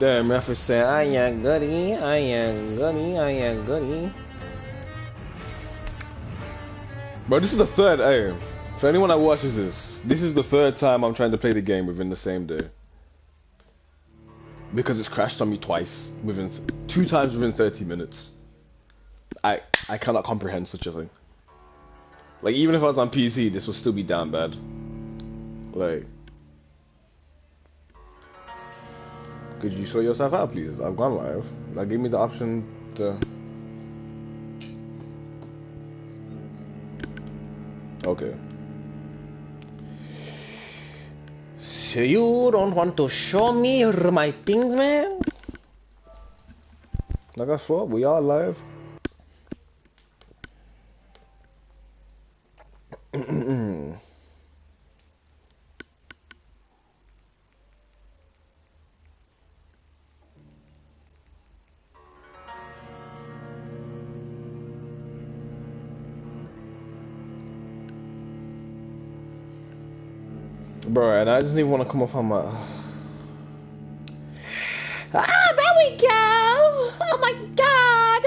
Damn, I say I am goody, I am goody, I am goody. Bro, this is the third, hey, for anyone that watches this is the third time I'm trying to play the game within the same day. Because it's crashed on me twice, within 2 times within 30 minutes. I cannot comprehend such a thing. Like, even if I was on PC, this would still be damn bad. Like, could you sort yourself out, please? I've gone live. That gave me the option to... Okay. So you don't want to show me my things, man? Like I thought, we are live. Bro, and I just even want to come up on my... Ah, there we go! Oh my god!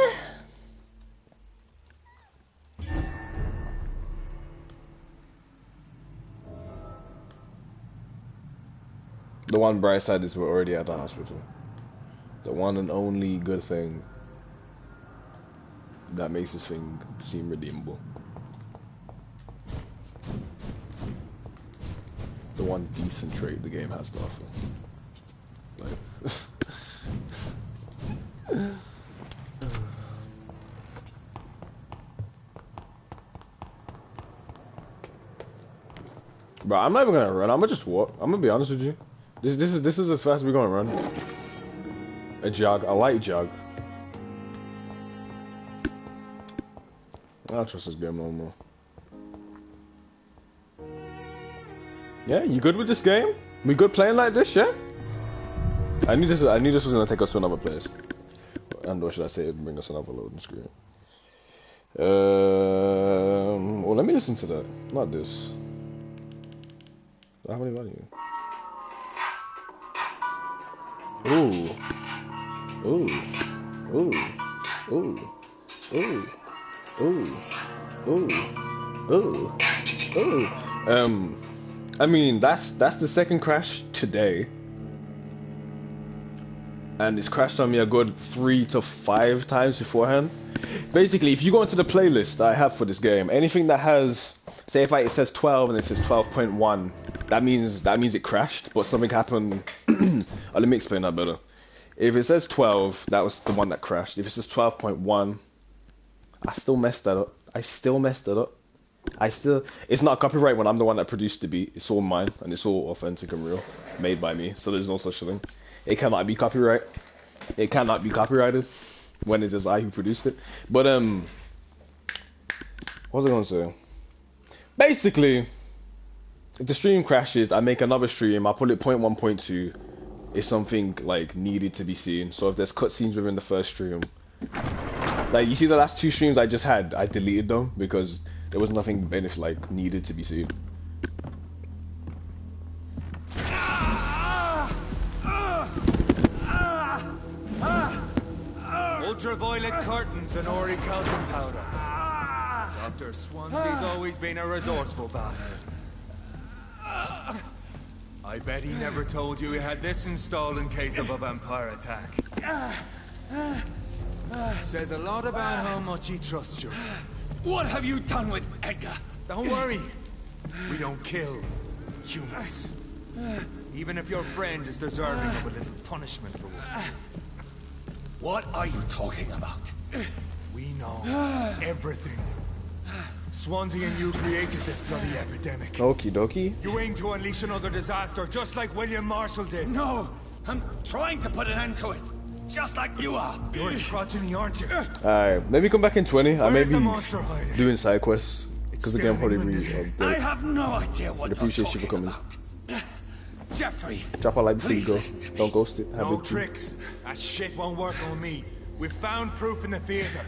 The one bright side is we're already at the hospital. The one and only good thing that makes this thing seem redeemable. The one decent trait the game has to offer. Like, bro, I'm not even gonna run. I'm gonna just walk. I'm gonna be honest with you. This is as fast as we're gonna run. A jog, a light jog. I don't trust this game no more. Yeah, you good with this game? We good playing like this, yeah? I knew this was gonna take us to another place. And or should I say it'd bring us another loading screen. Well, let me listen to that. Not this. How many value? Ooh. Ooh. Ooh. Ooh. Ooh. Ooh. Ooh. Ooh. Ooh. I mean, that's the second crash today. And it's crashed on me a good 3 to 5 times beforehand. Basically, if you go into the playlist that I have for this game, anything that has, say if it says 12 and it says 12.1, that means it crashed, but something happened. Let me explain that better. If it says 12, that was the one that crashed. If it says 12.1, I still messed that up. It's not copyright when I'm the one that produced the beat. It's all mine, and it's all authentic and real, made by me. So there's no such thing. It cannot be copyright. It cannot be copyrighted when it is I who produced it. But what was I gonna say? Basically, if the stream crashes, I make another stream. I put it 0.1, 0.2. If something like needed to be seen. So if there's cutscenes within the first stream, like you see the last 2 streams I just had, I deleted them because there was nothing like needed to be seen. Ultraviolet curtains and orichalcum powder. Dr. Swansea's always been a resourceful bastard. I bet he never told you he had this installed in case of a vampire attack. Says a lot about how much he trusts you. What have you done with Edgar? Don't worry. We don't kill humans. Even if your friend is deserving of a little punishment for what. What are you talking about? We know everything. Swansea and you created this bloody epidemic. Okie dokie. You aim to unleash another disaster just like William Marshall did. No, I'm trying to put an end to it. Just like you are. You're a progeny, aren't you? Alright, maybe come back in 20. I may be hiding? doing side quests. Because the game probably I have no idea what I'd appreciate you for coming. About. Jeffrey, drop a like before you go. Don't ghost it. No tricks. That shit won't work on me. We found proof in the theater.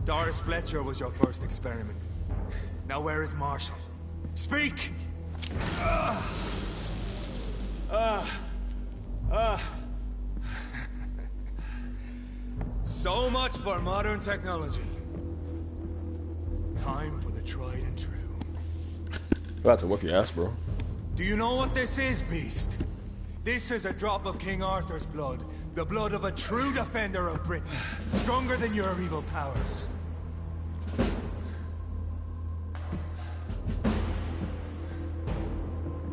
Doris Fletcher was your first experiment. Now where is Marshall? Speak! So much for modern technology. Time for the tried and true. About to whip your ass, bro. Do you know what this is, Beast? This is a drop of King Arthur's blood. The blood of a true defender of Britain. Stronger than your evil powers.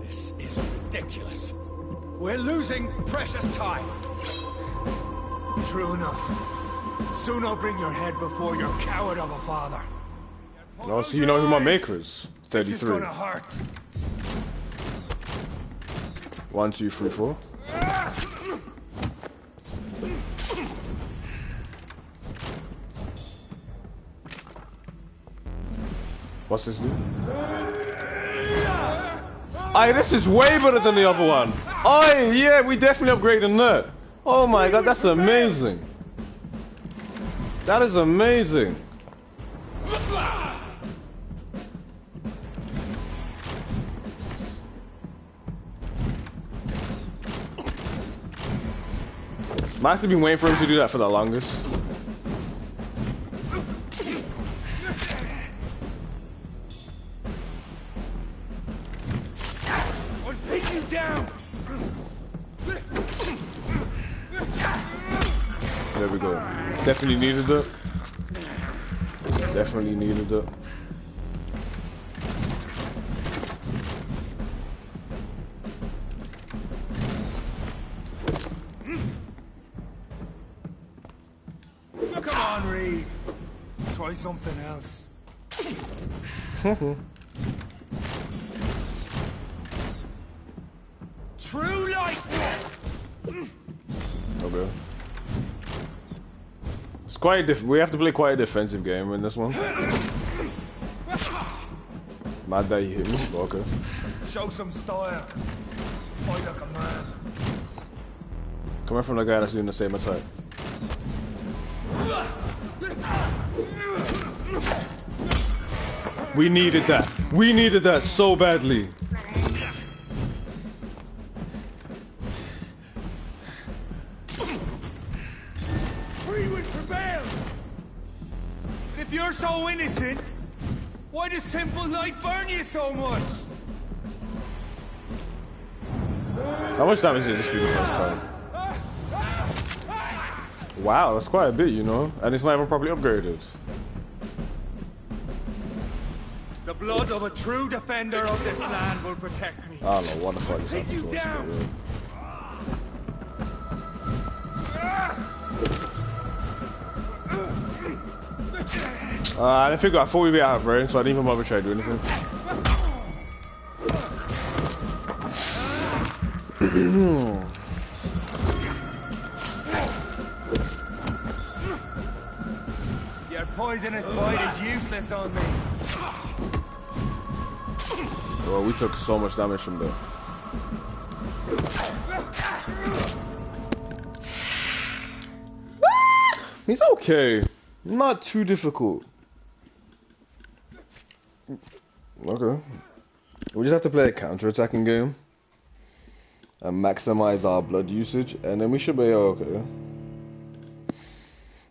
This is ridiculous. We're losing precious time. True enough. Soon I'll bring your head before your coward of a father. No, so you know who my maker is. This is 33. gonna hurt. 1, 2, 3, 4. What's this new? Aye, this is way better than the other one. Aye, yeah, we definitely upgraded that. Oh my god, that's amazing. That is amazing. Might have been waiting for him to do that for the longest. I'll pin you down. There we go. Definitely needed it. Definitely needed it. Come on, Reed. Try something else. True light. Okay. It's quite we have to play quite a defensive game in this one. Mad that you hit me. Okay. Show some style. Fight like a man. Coming from the guy that's doing the same attack. We needed that. We needed that so badly. Freewind prevails. If you're so innocent, why does simple light burn you so much? How much damage did this do the first time? Wow, that's quite a bit, you know? And it's not even properly upgraded. The blood of a true defender of this land will protect me. I don't know what the fuck is Take happening you to us, down. I didn't figure. I thought we'd be out of range, so I didn't even bother trying to do anything. Your poisonous bite is useless on me. Bro, we took so much damage from there. He's okay. Not too difficult. Okay. We just have to play a counter-attacking game. And maximize our blood usage. And then we should be okay.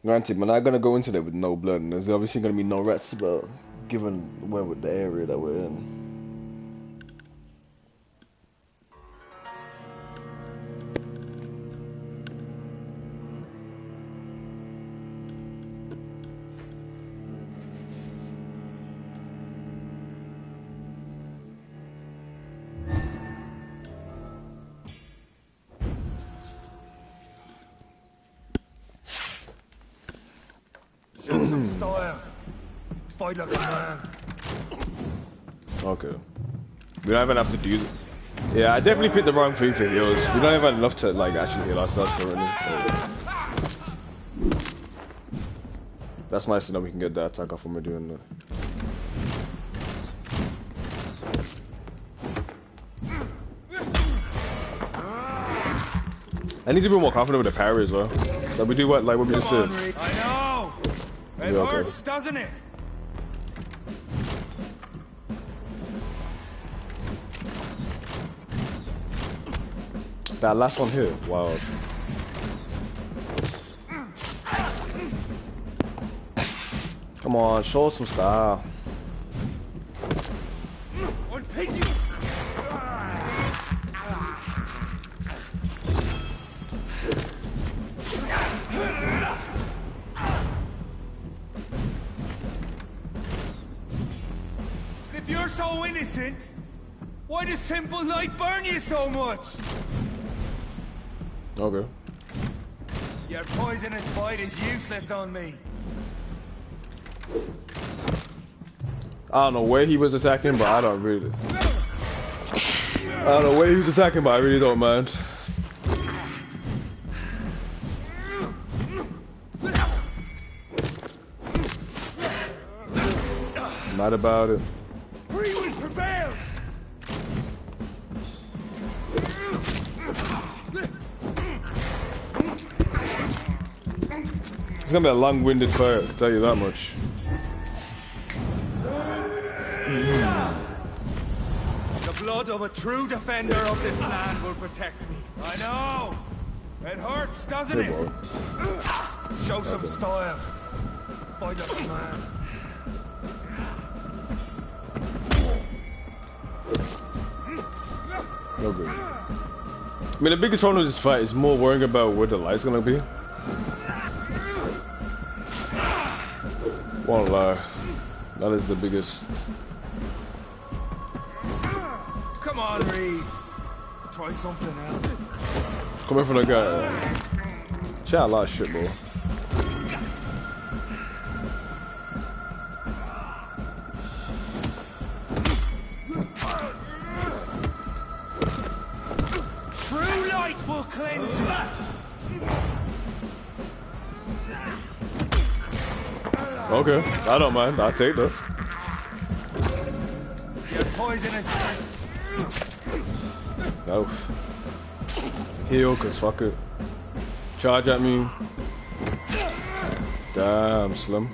Granted, we're not going to go into there with no blood. And there's obviously going to be no rats about, given where with the area that we're in. Show some style. Fight like a man. Okay. We don't even have to do that. Yeah, I definitely picked the wrong thing for heals. We don't even have enough to like actually heal ourselves currently. So. That's nice to know we can get that attack off when we're doing that. I need to be more confident with the parry as well. So we do what we just did. I know. It hurts, doesn't it? That last one here, wow. Come on, show some style. If you're so innocent, why does simple light burn you so much? Okay. Your poisonous bite is useless on me. I don't know where he was attacking, but I don't really. I don't know where he was attacking, but I really don't mind. Mad about it. Freeman prevails! It's gonna be a long-winded fight, I'll tell you that much. The blood of a true defender of this land will protect me. I know! It hurts, doesn't it? Show some style. Fight like a man. No good. I mean, the biggest problem with this fight is more worrying about where the light's gonna be. Won't lie. That is the biggest. Come on, Reed. Try something else. Coming from the guy. Chat a lot of shit, bro. True light will cleanse you. Okay, I don't mind. I'll take that. Your poisonous. No. Heal, cause fuck it. Charge at me. Damn, Slim.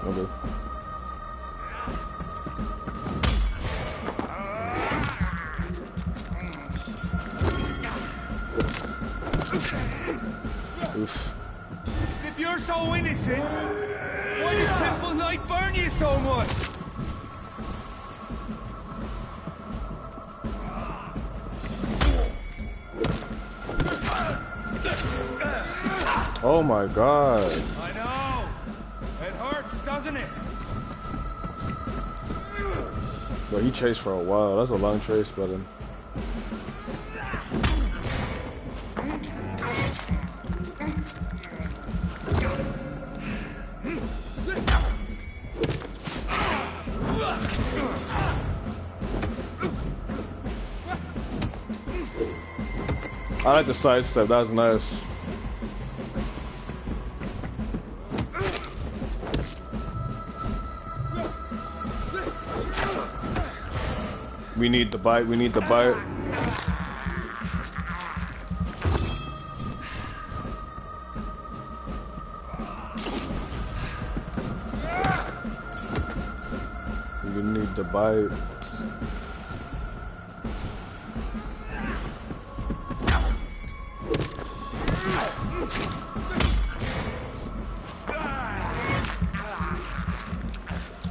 Okay. Oof. If you're so innocent, why does simple light burn you so much? Oh my god. I know. It hurts, doesn't it? Well, he chased for a while. That's a long chase, but then. I like the side step, that's nice. We need the bite, we need the bite. We need the bite.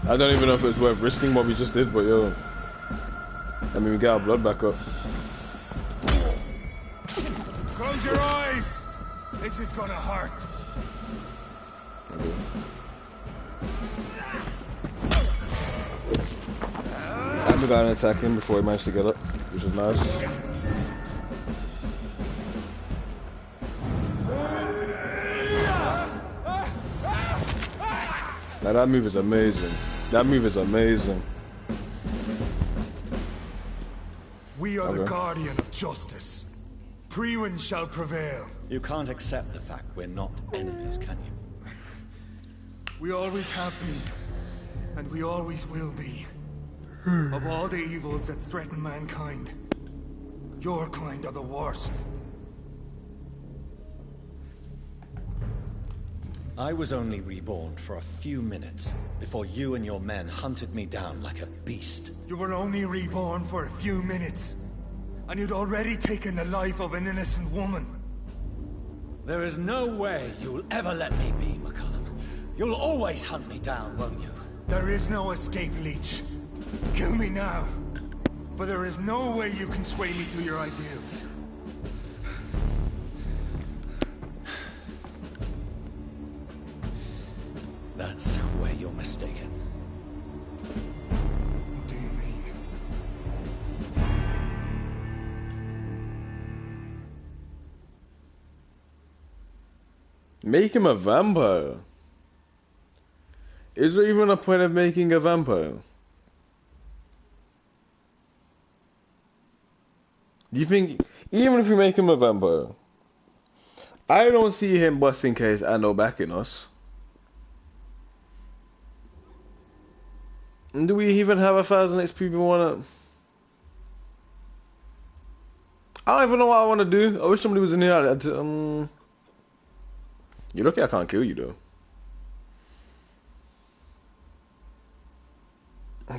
I don't even know if it's worth risking what we just did, but yo. I mean, we got our blood back up. Close your eyes! This is gonna hurt. Okay. I got an attack him before he managed to get up, which is nice. Now that move is amazing. That move is amazing. We are the guardian of justice. Priwen shall prevail. You can't accept the fact we're not enemies, can you? We always have been, and we always will be. Of all the evils that threaten mankind, your kind are the worst. I was only reborn for a few minutes before you and your men hunted me down like a beast. You were only reborn for a few minutes, and you'd already taken the life of an innocent woman. There is no way you'll ever let me be, McCullum. You'll always hunt me down, won't you? There is no escape, Leech. Kill me now, for there is no way you can sway me to your ideals. That's where you're mistaken. What do you mean? Make him a vampire. Is there even a point of making a vampire? Do you think, even if we make him a vampire, I don't see him busting case and no backing us. And do we even have 1,000 XP we wanna? I don't even know what I wanna do. I wish somebody was in here. You're lucky I can't kill you though.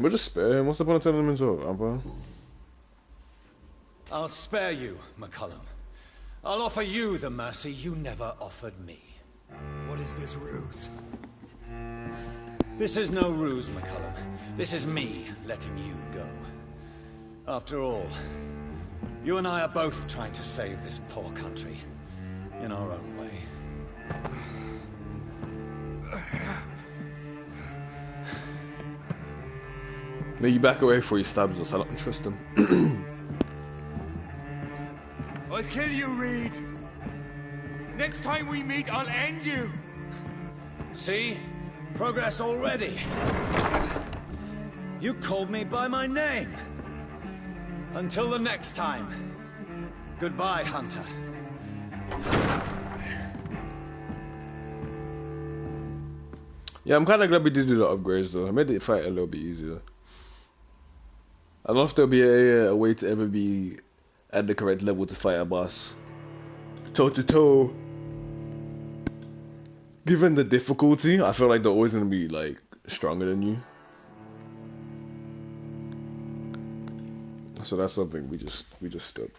We'll just spare him. What's the point of turning him into a vampire? I'll spare you, McCullum. I'll offer you the mercy you never offered me. What is this ruse? This is no ruse, McCullum. This is me letting you go. After all, you and I are both trying to save this poor country in our own way. No, you back away before he stabs us. I don't trust him. I'll kill you, Reed. Next time we meet, I'll end you. See? Progress already. You called me by my name. Until the next time. Goodbye, Hunter. Yeah, I'm kind of glad we did do the upgrades though. I made the fight a little bit easier. I don't know if there'll be a way to ever be at the correct level to fight a boss toe to toe. Given the difficulty, I feel like they're always gonna be like stronger than you. So that's something we just stood.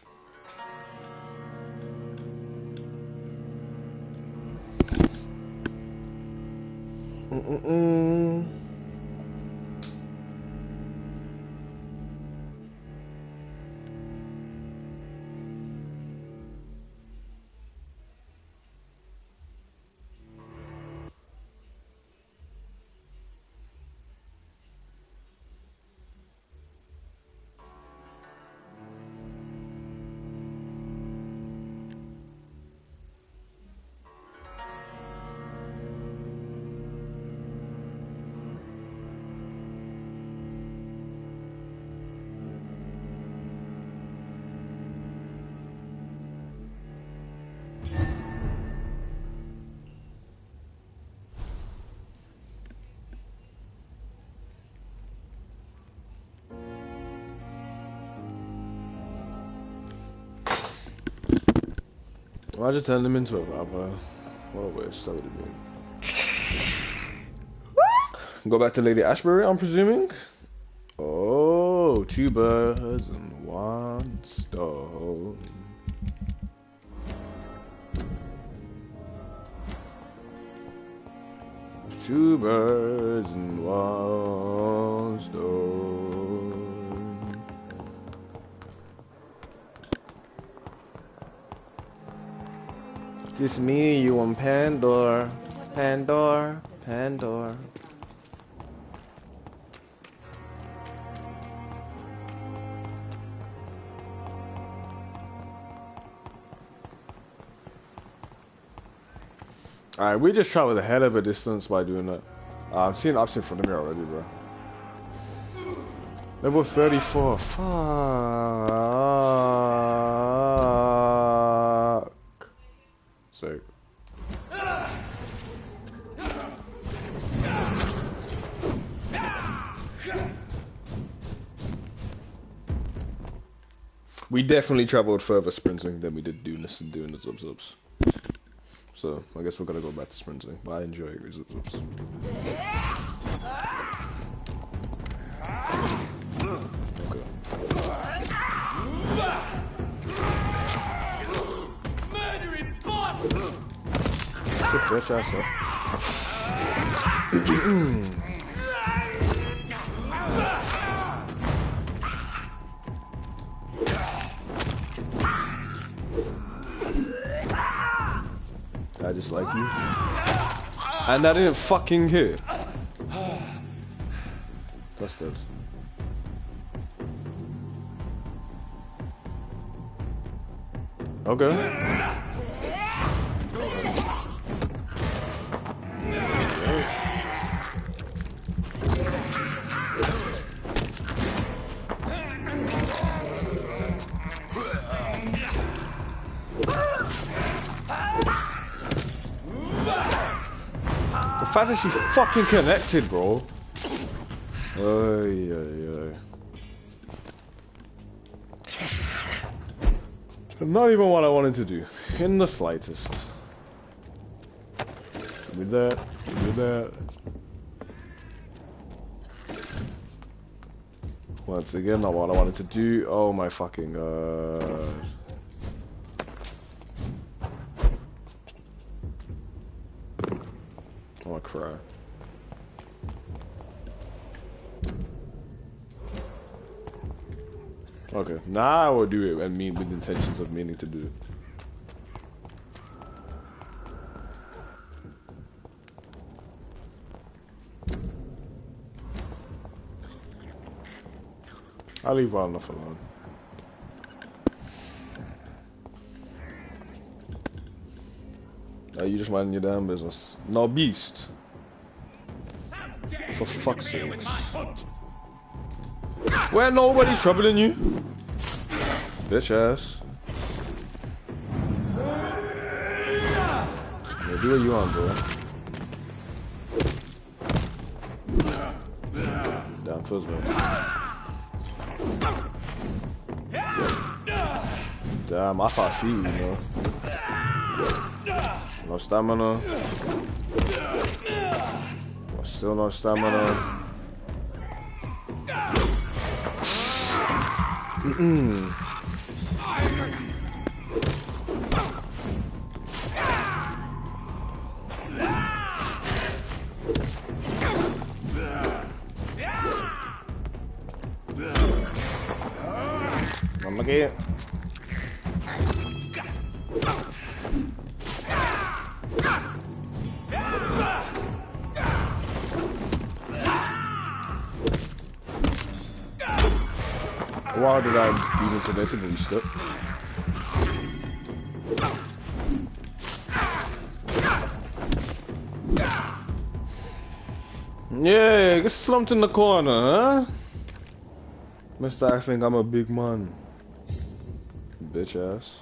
Why just turn them into a vampire? What a waste, that would have been. Go back to Lady Ashbury, I'm presuming? Oh, 2 birds and 1 stone. Two birds and 1 stone. Just me, you, and Pandora. Pandora. Pandora. Alright, we just traveled a hell of a distance by doing that. I'm seeing option for me already, bro. Level 34. Fuck. Sick. We definitely traveled further sprinting than we did doing this and doing the zub-zubs. So I guess we're gonna go back to sprinting, but I enjoy it. Oops. Murdering boss! Good bitch ass up. I just like you. And that didn't fucking hit. That's dead. Okay. The fact that she fucking connected, bro. Not even what I wanted to do, in the slightest. With that, with that. Once again, not what I wanted to do. Oh my fucking god. I wanna cry. Okay, now I will do it and mean with intentions of meaning to do it. I'll leave well enough alone. You just minding your damn business. No, beast. For fuck's sake. Where nobody's troubling you. Bitch ass. Yeah, do what you want, bro. Down first, man. Damn, I thought she, you know. No stamina. Still no stamina. Mamma che Why did I even connect and step? Yeah, get slumped in the corner, huh? Mister, I think I'm a big man. Bitch ass.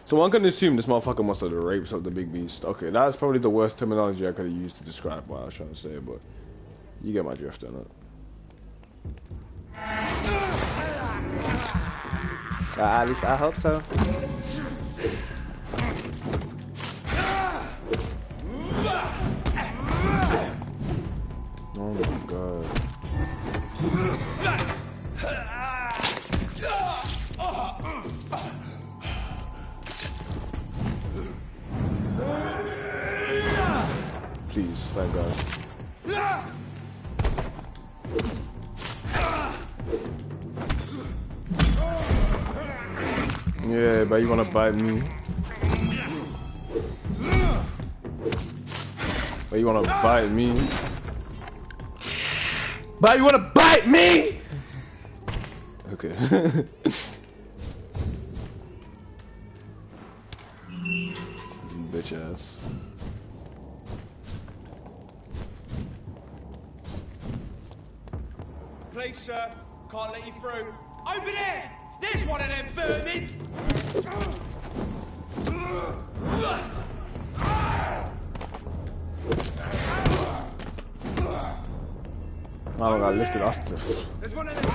So one can assume this motherfucker must have the rapes of the big beast. Okay, that's probably the worst terminology I could have used to describe what I was trying to say, but you get my drift on it. At least I hope so. Oh my god. Please, thank God. Yeah, but you wanna bite me? But you wanna bite me? But you wanna bite me? Okay. Bitch ass. Please, sir, can't let you through. Over there! There's one of them vermin! Oh, I got lifted off this. There's one of them.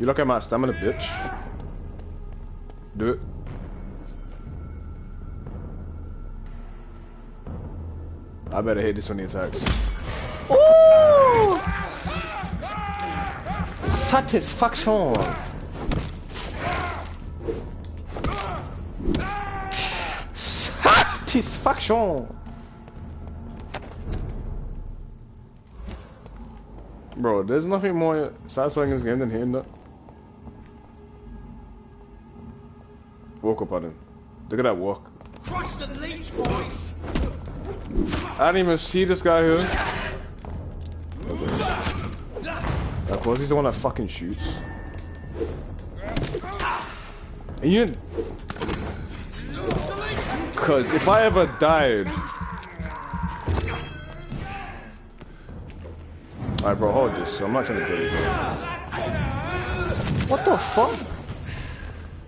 You look at my stamina, bitch. Do it. I better hit this when he attacks. Ooh! Satisfaction! Satisfaction! Bro, there's nothing more satisfying in this game than hitting that. Walk up on him. Look at that walk. Crush the leech, boys! I didn't even see this guy here. Of course, he's the one that fucking shoots. And you didn't... Cause if I ever died... Alright bro, hold this. I'm not trying to kill you, bro. What the fuck?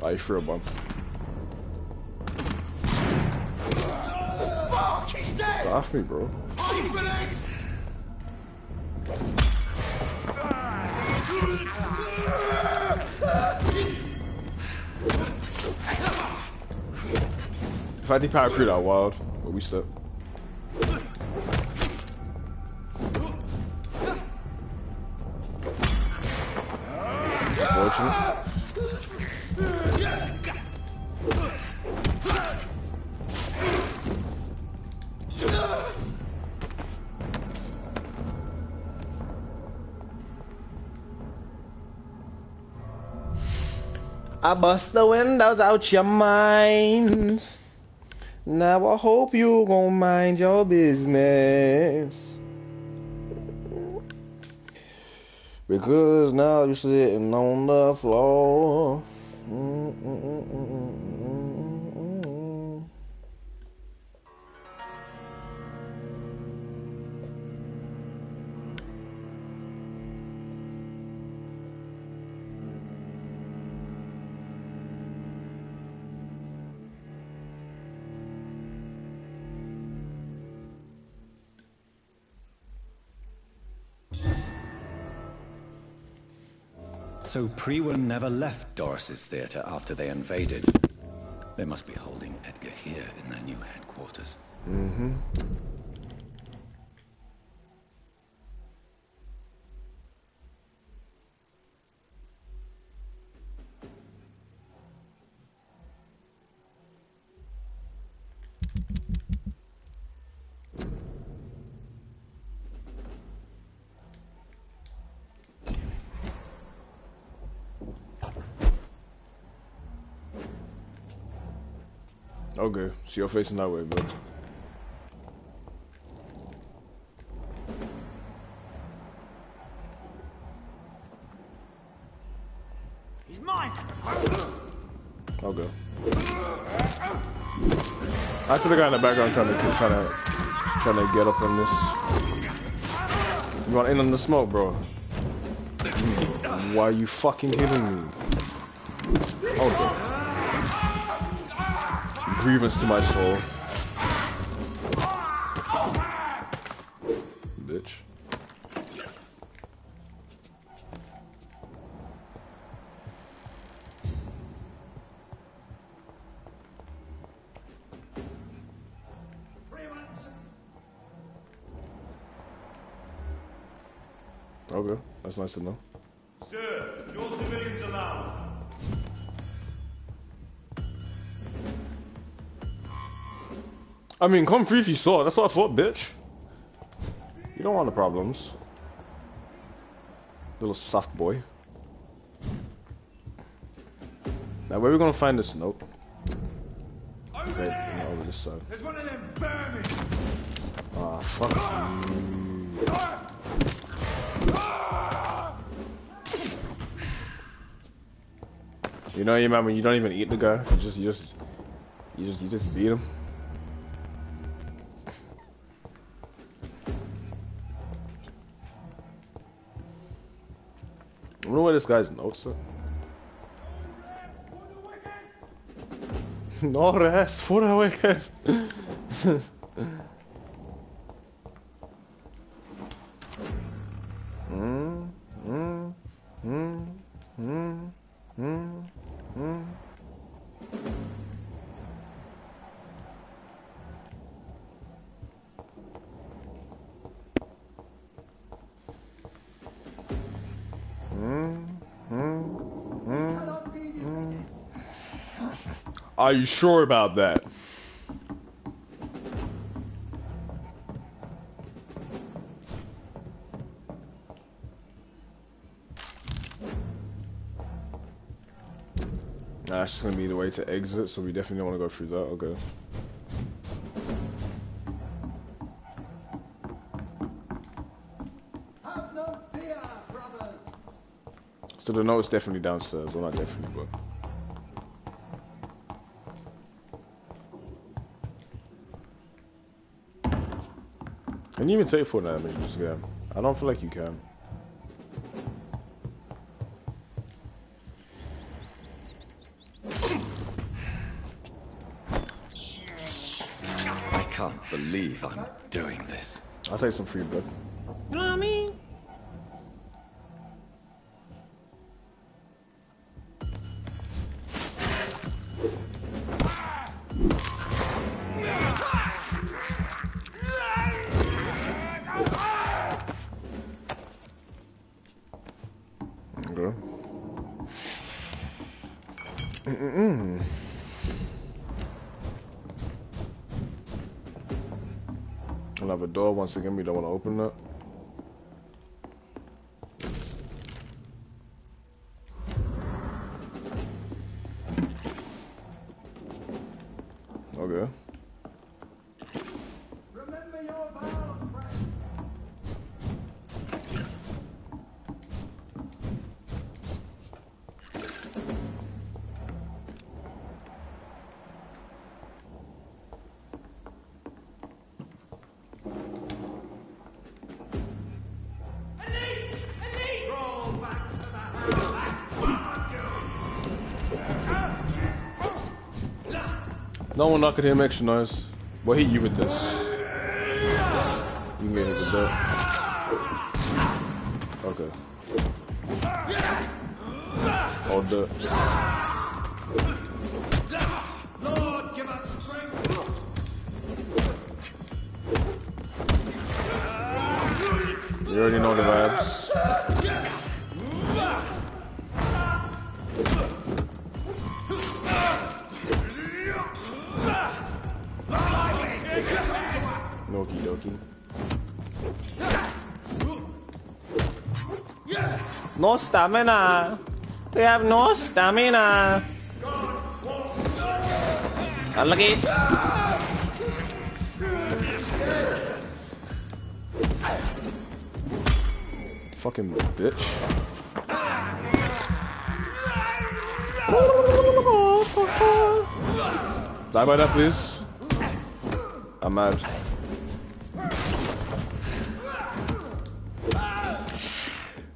Alright, you threw a bomb. Get off me, bro. If I depower through that wild, but we stuck. Unfortunate. I bust the windows out your mind. Now I hope you gon' mind your business. Because now you're sitting on the floor. So Priwa never left Doris's theater after they invaded. They must be holding Edgar here in their new headquarters. Mm-hmm. Okay, so you're facing that way, but He's mine. okay. I see the guy in the background trying to get up on this. You want in on the smoke, bro? Why are you fucking hitting me? Okay. Grievance to my soul. Bitch. Okay, that's nice to know. Sir, no civilians allowed. I mean, come free if you saw it. That's what I thought, bitch. You don't want the problems. Little soft boy. Now, where are we gonna find this note? Okay, over this side. There's one of them vermin. Ah, fuck you. You know, you man, when you don't even eat the guy, you just beat him. I wonder where this guy's notes are. No rest for the wicked. Are you sure about that? Nah, that's just gonna be the way to exit, so we definitely don't want to go through that. Okay. Have no fear, brothers. So the note's definitely downstairs. Well, not definitely, but. Can you even take 4 damage in this game? I don't feel like you can. I can't believe I'm doing this. I'll take some free blood. You know what I mean? Okay. I'll have a door once again. We don't want to open that. Okay. Remember your vows, friends. No one not gonna hear extra noise. We'll hit you with this. You can get hit with that. Okay. Hold that. Lord, give us strength. You already know the vibes. Okie dokie. No stamina. We have no stamina. Unlucky. Fucking bitch. Die by that, please. I'm mad.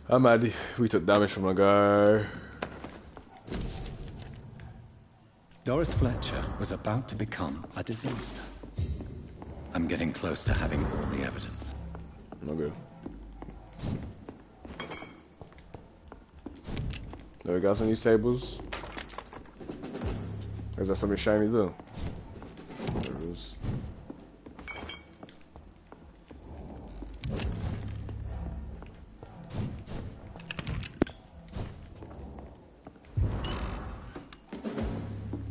I'm mad. We took damage from a guy. Doris Fletcher was about to become a disaster. I'm getting close to having all the evidence. Okay. There we got some of these tables. Is that something shiny though? There it is.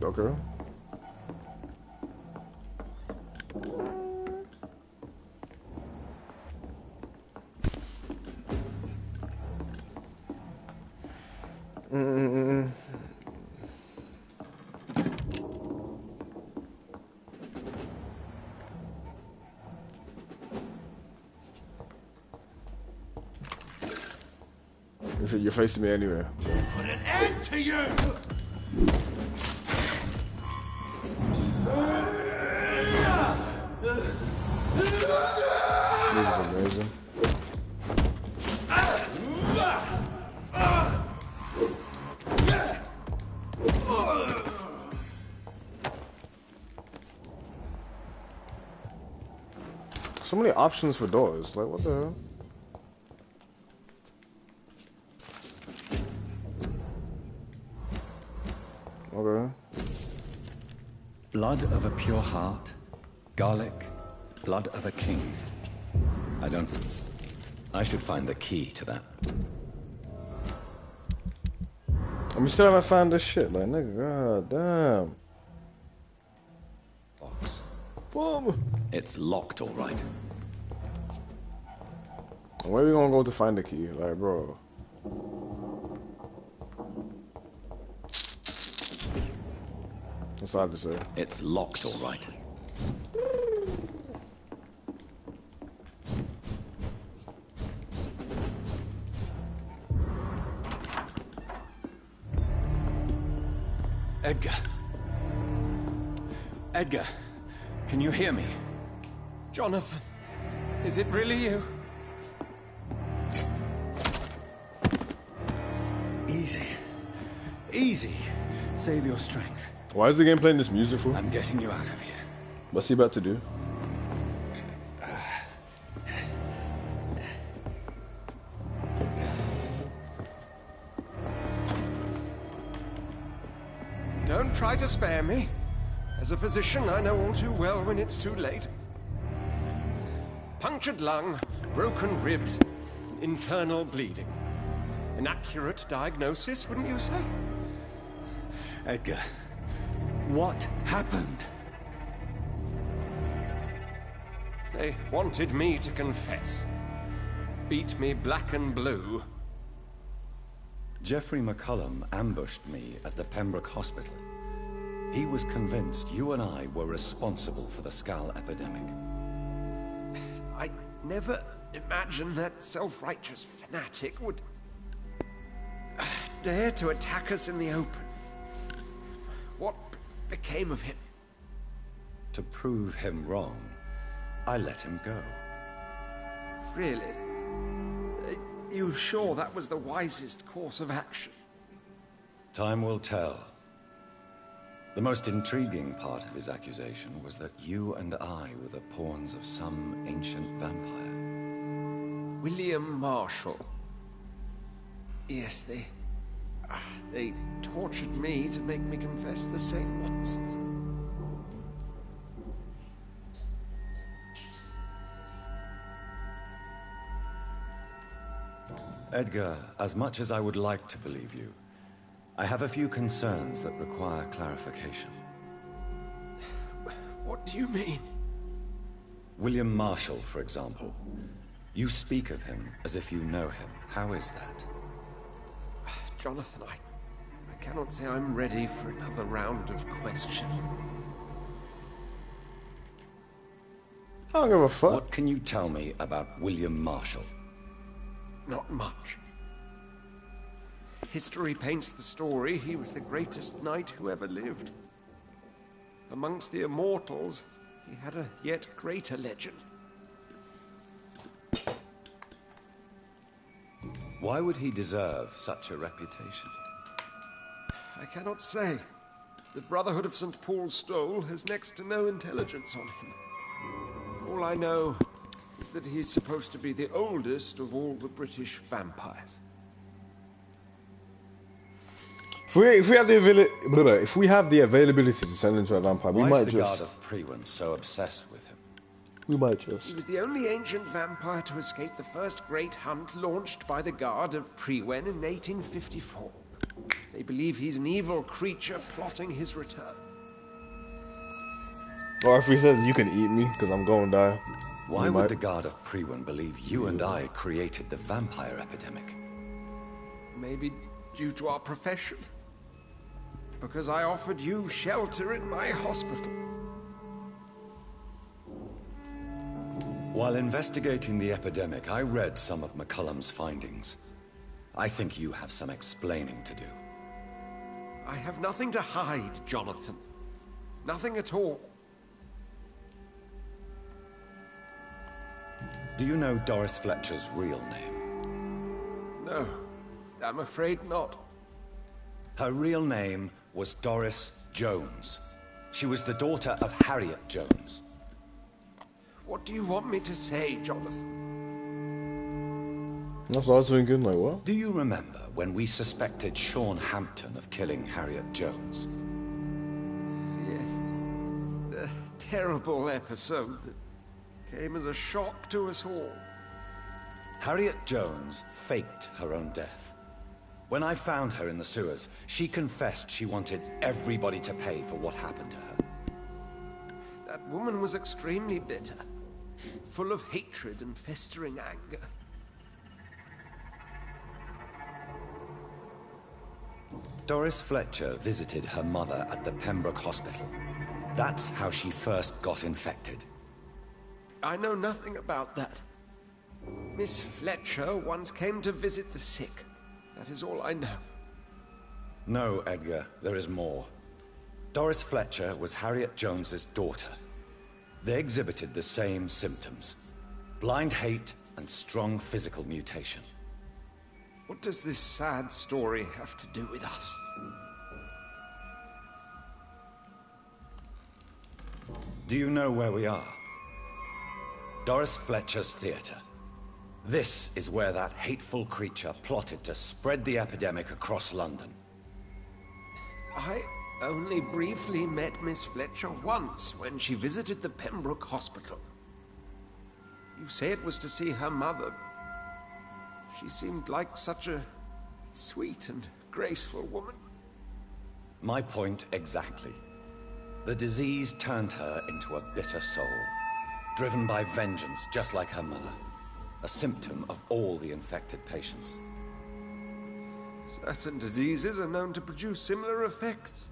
Okay. You're facing me anyway. Put an end to you! This is amazing. So many options for doors. Like, what the hell? Okay. Blood of a pure heart, garlic, blood of a king. I should find the key to that. And we still haven't found this shit, like, nigga, god damn. Boom. It's locked, all right. Where are we gonna go to find the key? Like, bro. That's hard to say. It's locked, all right. Edgar. Edgar, can you hear me? Jonathan, is it really you? Easy. Easy. Save your strength. Why is the game playing this music for? I'm getting you out of here. What's he about to do? Don't try to spare me. As a physician, I know all too well when it's too late. Punctured lung, broken ribs, internal bleeding. An accurate diagnosis, wouldn't you say? Edgar, what happened? They wanted me to confess. Beat me black and blue. Jeffrey McCullum ambushed me at the Pembroke Hospital. He was convinced you and I were responsible for the Skull epidemic. I never imagined that self-righteous fanatic would dare to attack us in the open. What became of him? To prove him wrong, I let him go. Really? Are you sure that was the wisest course of action? Time will tell. The most intriguing part of his accusation was that you and I were the pawns of some ancient vampire. William Marshall. Yes, they tortured me to make me confess the same nonsense. Edgar, as much as I would like to believe you, I have a few concerns that require clarification. What do you mean? William Marshall, for example. You speak of him as if you know him. How is that? Jonathan, I cannot say I'm ready for another round of questioning. I don't give a fuck. What can you tell me about William Marshall? Not much. History paints the story he was the greatest knight who ever lived. Amongst the immortals, he had a yet greater legend. Why would he deserve such a reputation? I cannot say. The Brotherhood of St. Paul's Stole has next to no intelligence on him. All I know is that he's supposed to be the oldest of all the British vampires. If we have the availability to turn into a vampire, we Why might is the just. Guard of Prewin so obsessed with him? We might He just. was the only ancient vampire to escape the first great hunt launched by the Guard of Prewin in 1854. They believe he's an evil creature plotting his return. Or if he says you can eat me because I'm going to die. Why would the Guard of Prewin believe you and I created the vampire epidemic? Maybe due to our profession. Because I offered you shelter in my hospital. While investigating the epidemic, I read some of McCullum's findings. I think you have some explaining to do. I have nothing to hide, Jonathan. Nothing at all. Do you know Doris Fletcher's real name? No, I'm afraid not. Her real name was Doris Jones. She was the daughter of Harriet Jones. What do you want me to say, Jonathan? That's what I was thinking, like, what? Do you remember when we suspected Sean Hampton of killing Harriet Jones? Yes. A terrible episode that came as a shock to us all. Harriet Jones faked her own death. When I found her in the sewers, she confessed she wanted everybody to pay for what happened to her. That That woman was extremely bitter, full of hatred and festering anger. Doris Fletcher visited her mother at the Pembroke Hospital. That's how she first got infected. I know nothing about that. Miss Fletcher once came to visit the sick. That is all I know. No, Edgar, there is more. Doris Fletcher was Harriet Jones's daughter. They exhibited the same symptoms: blind hate and strong physical mutation. What does this sad story have to do with us? Do you know where we are? Doris Fletcher's theater. This is where that hateful creature plotted to spread the epidemic across London. I only briefly met Miss Fletcher once when she visited the Pembroke Hospital. You say it was to see her mother. She seemed like such a sweet and graceful woman. My point exactly. The disease turned her into a bitter soul, driven by vengeance just like her mother. A symptom of all the infected patients. Certain diseases are known to produce similar effects.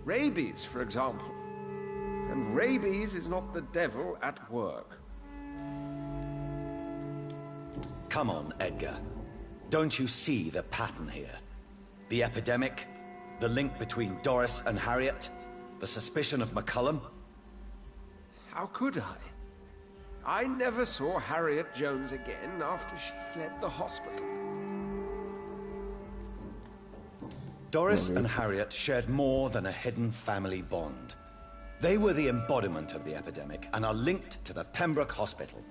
Rabies, for example. And rabies is not the devil at work. Come on, Edgar. Don't you see the pattern here? The epidemic, the link between Doris and Harriet, the suspicion of McCullum? How could I? I never saw Harriet Jones again after she fled the hospital. Doris and Harriet shared more than a hidden family bond. They were the embodiment of the epidemic and are linked to the Pembroke Hospital.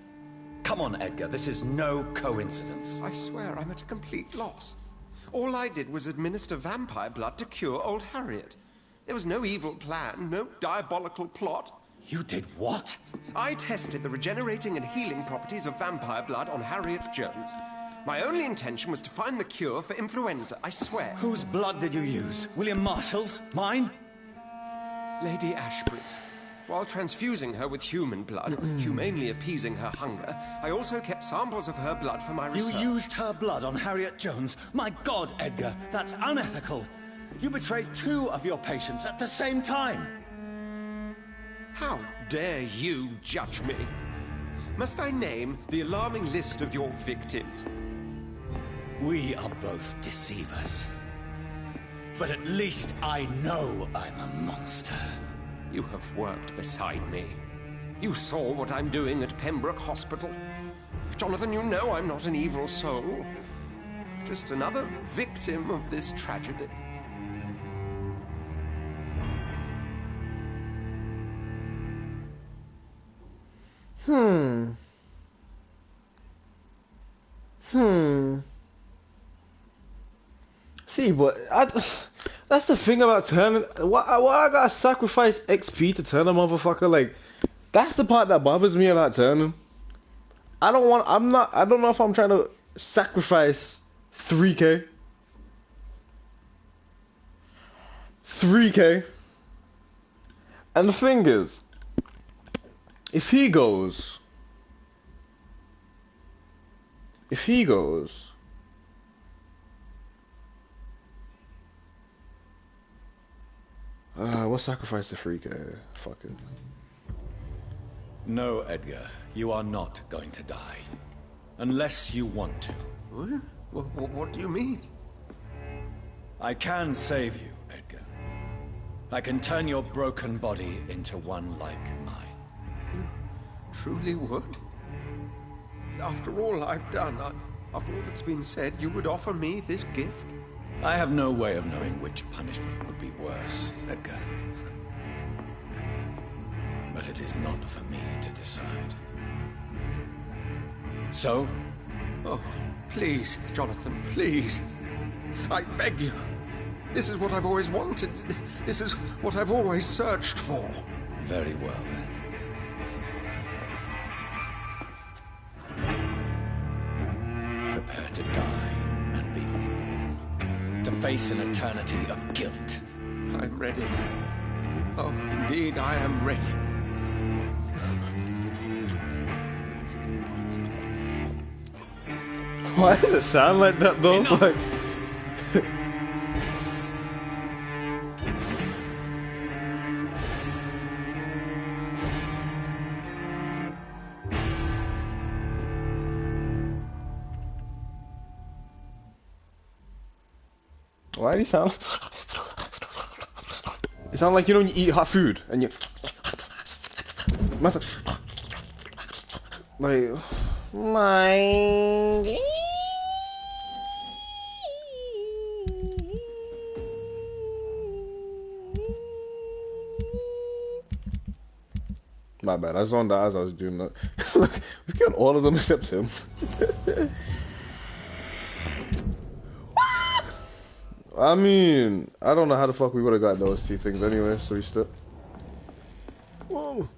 Come on, Edgar, this is no coincidence. I swear I'm at a complete loss. All I did was administer vampire blood to cure old Harriet. There was no evil plan, no diabolical plot. You did what? I tested the regenerating and healing properties of vampire blood on Harriet Jones. My only intention was to find the cure for influenza, I swear. Whose blood did you use? William Marshall's? Mine? Lady Ashbury's. While transfusing her with human blood, humanely appeasing her hunger, I also kept samples of her blood for my research. You used her blood on Harriet Jones? My God, Edgar, that's unethical. You betrayed 2 of your patients at the same time. How dare you judge me? Must I name the alarming list of your victims? We are both deceivers. But at least I know I'm a monster. You have worked beside me. You saw what I'm doing at Pembroke Hospital. Jonathan, you know I'm not an evil soul. Just another victim of this tragedy. See, but that's the thing about turning. Why I gotta sacrifice XP to turn a motherfucker? Like, that's the part that bothers me about turning. I don't know if I'm trying to sacrifice 3K. 3K. And the thing is, if he goes, we'll sacrifice the 3K. Fuck it. No, Edgar, you are not going to die. Unless you want to. What do you mean? I can save you, Edgar. I can turn your broken body into one like mine. You truly would? After all I've done, after all that's been said, you would offer me this gift? I have no way of knowing which punishment would be worse, Edgar. But it is not for me to decide. So? Oh, please, Jonathan, please. I beg you. This is what I've always wanted. This is what I've always searched for. Very well, then. Prepare to die and be reborn. To face an eternity of guilt. I'm ready. Oh, indeed, I am ready. Why does it sound like that though? Like. Why do you sound? It sounds like you know when you eat hot food and you. Like my. My bad. I zoned out as I was doing that. Look, we killed all of them except him. I mean, I don't know how the fuck we would have got those two things anyway, so we still. Whoa.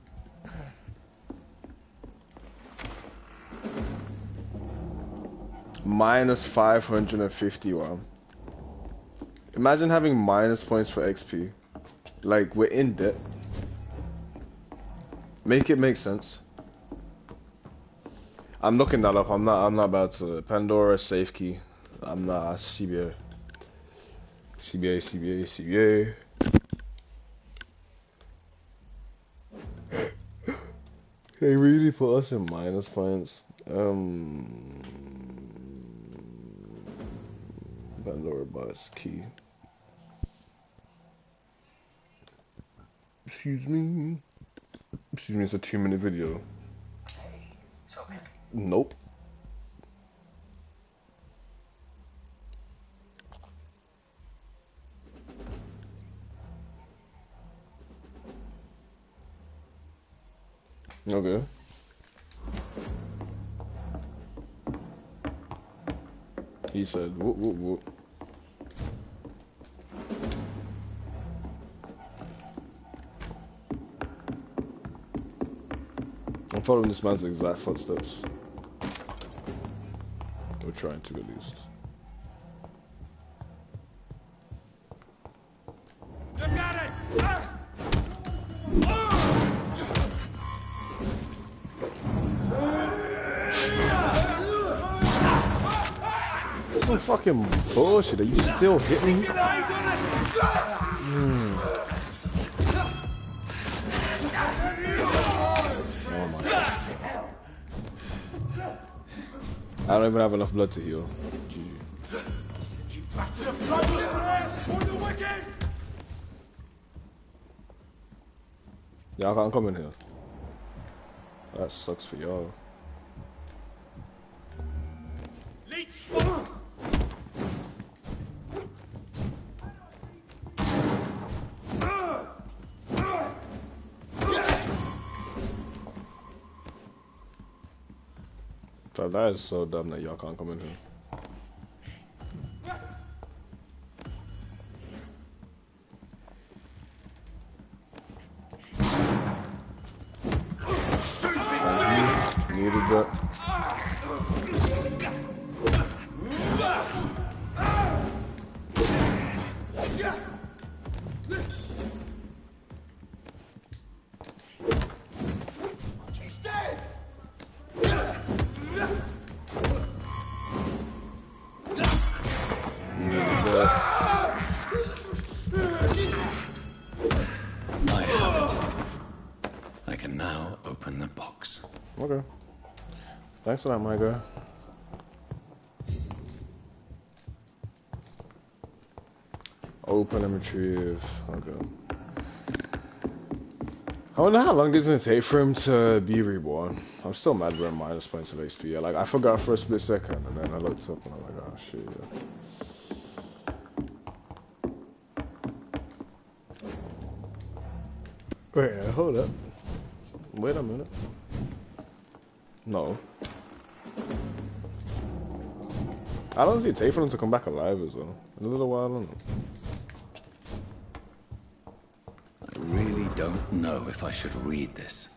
Minus 550, wow. Imagine having minus points for XP. Like, we're in debt. Make it make sense. I'm looking that up. I'm not about to. Pandora safe key. I'm not CBA. CBA. They really put us in minus points. Pandora bots key. Excuse me, it's a 2-minute video. Nope. Okay. He said, whoop, whoop, whoop. I'm following this man's exact footsteps. We're trying to, at least. Look at it! Some fucking bullshit. Are you still hitting me? I don't even have enough blood to heal. GG. Y'all can't come in here. That sucks for y'all. So that is so dumb that y'all can't come in here. Needed that. Okay. Thanks for that, my guy. Open and retrieve. Okay. I wonder how long does it take for him to be reborn. I'm still mad we're in minus points of XP. Like, I forgot for a split second, and then I looked up and I'm like, oh shit, yeah. Wait, hold up. Wait a minute. No. I don't see it take for them to come back alive as well. In a little while, I don't know. I really don't know if I should read this.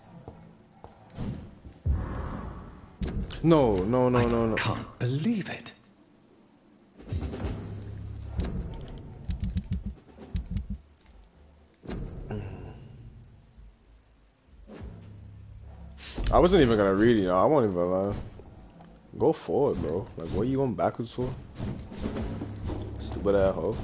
No. I can't believe it. I wasn't even gonna read it, I won't even lie. Go forward, bro. Like, what are you going backwards for? Stupid ass hoe.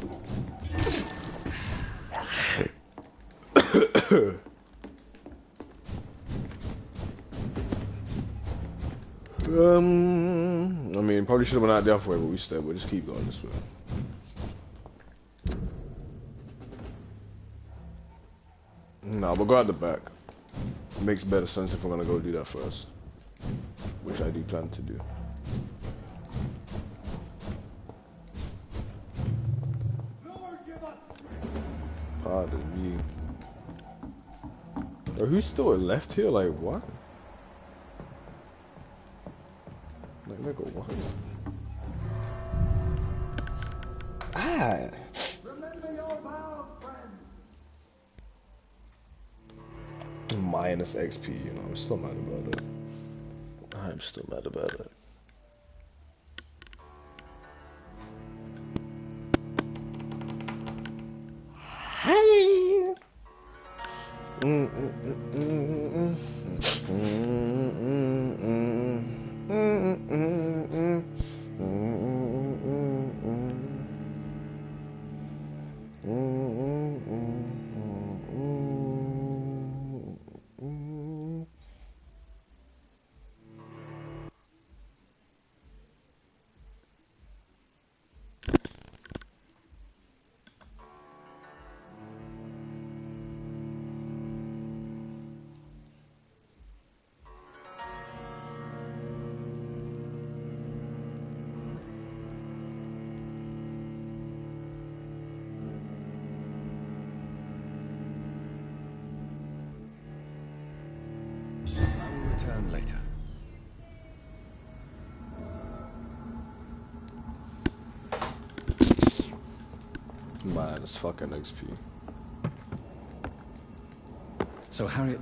I mean, probably should have went out the other way, but we'll just keep going this way. Nah, we'll go out the back. It makes better sense if we're gonna go do that first, which I do plan to do. Pardon me. Or who's still left here? Like, what? Like, nigga, what? Ah! Remember your vows, friend. Minus XP, you know, I'm still mad about it. I'm still mad about it. Hey! Return later. Minus fucking XP. So Harriet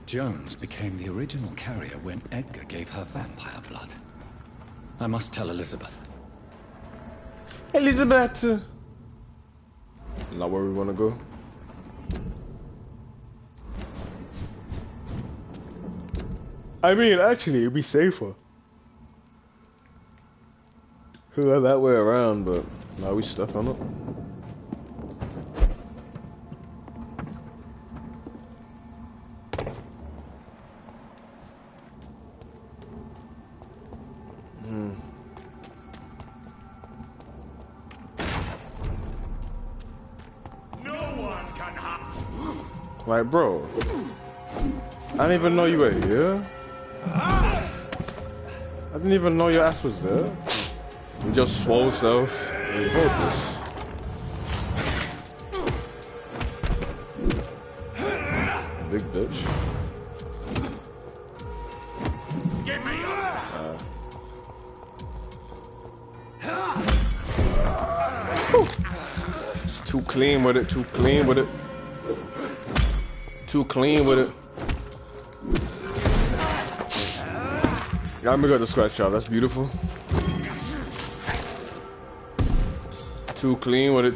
Jones became the original carrier when Edgar gave her vampire blood. I must tell Elizabeth. Elizabeth! Not where we wanna go. I mean, actually, it'd be safer. Go that way around, but now we stuck on it. No one can harm. Like, bro, I didn't even know you were here. I didn't even know your ass was there. You just swole self and hopeless. Big bitch. Give me It's too clean with it, too clean with it. Too clean with it. Yeah, I'm gonna go to scratch job, that's beautiful. Too clean with it,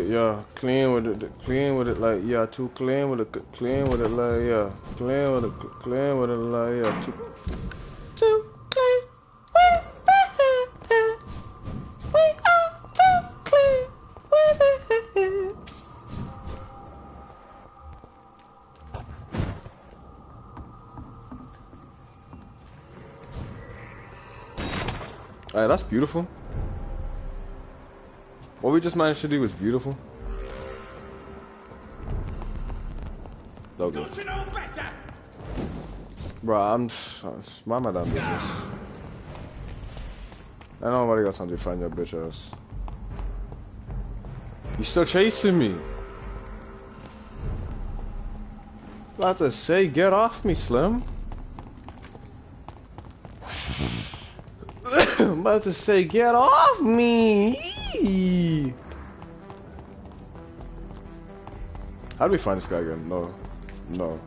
yeah. Clean with it, like, yeah. Too clean with it, like, yeah. Clean with it, like, yeah. Too clean with it. We are too clean with it. Alright, that's beautiful. What we just managed to do was beautiful. Okay. Don't you know better? Bruh, mind my damn business. I know nobody got time to find your bitch ass. You still chasing me? About to say, get off me, Slim. I'm about to say, get off me. How do we find this guy again? No.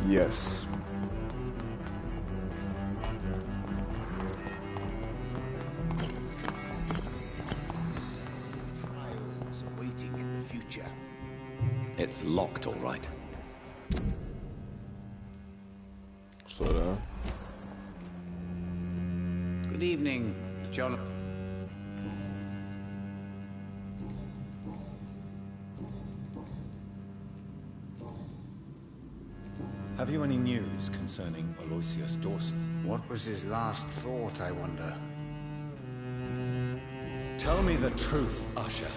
Yes. It's locked, all right. So, Good evening, John. Have you any news concerning Aloysius Dawson? What was his last thought, I wonder? Tell me the truth, Usher.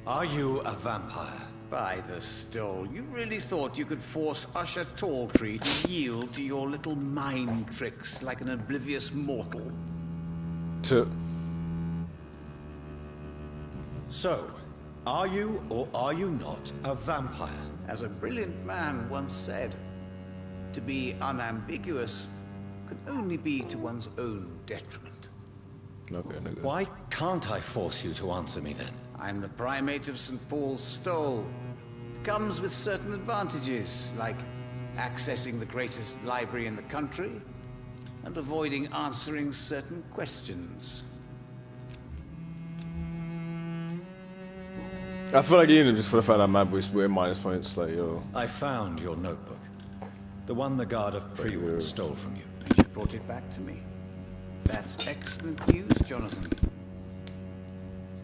Are you a vampire? By the stole, you really thought you could force Usher Talltree to yield to your little mind tricks like an oblivious mortal? So, are you or are you not a vampire? As a brilliant man once said, to be unambiguous can only be to one's own detriment. okay, nigga. Why can't I force you to answer me then? I'm the primate of St. Paul's Stole. It comes with certain advantages, like accessing the greatest library in the country and avoiding answering certain questions. I feel like eating him just for the fact that Mad Boy's weird minus points. Like, yo. I found your notebook. The one the guard of Prewood stole from you. And you brought it back to me. That's excellent news, Jonathan.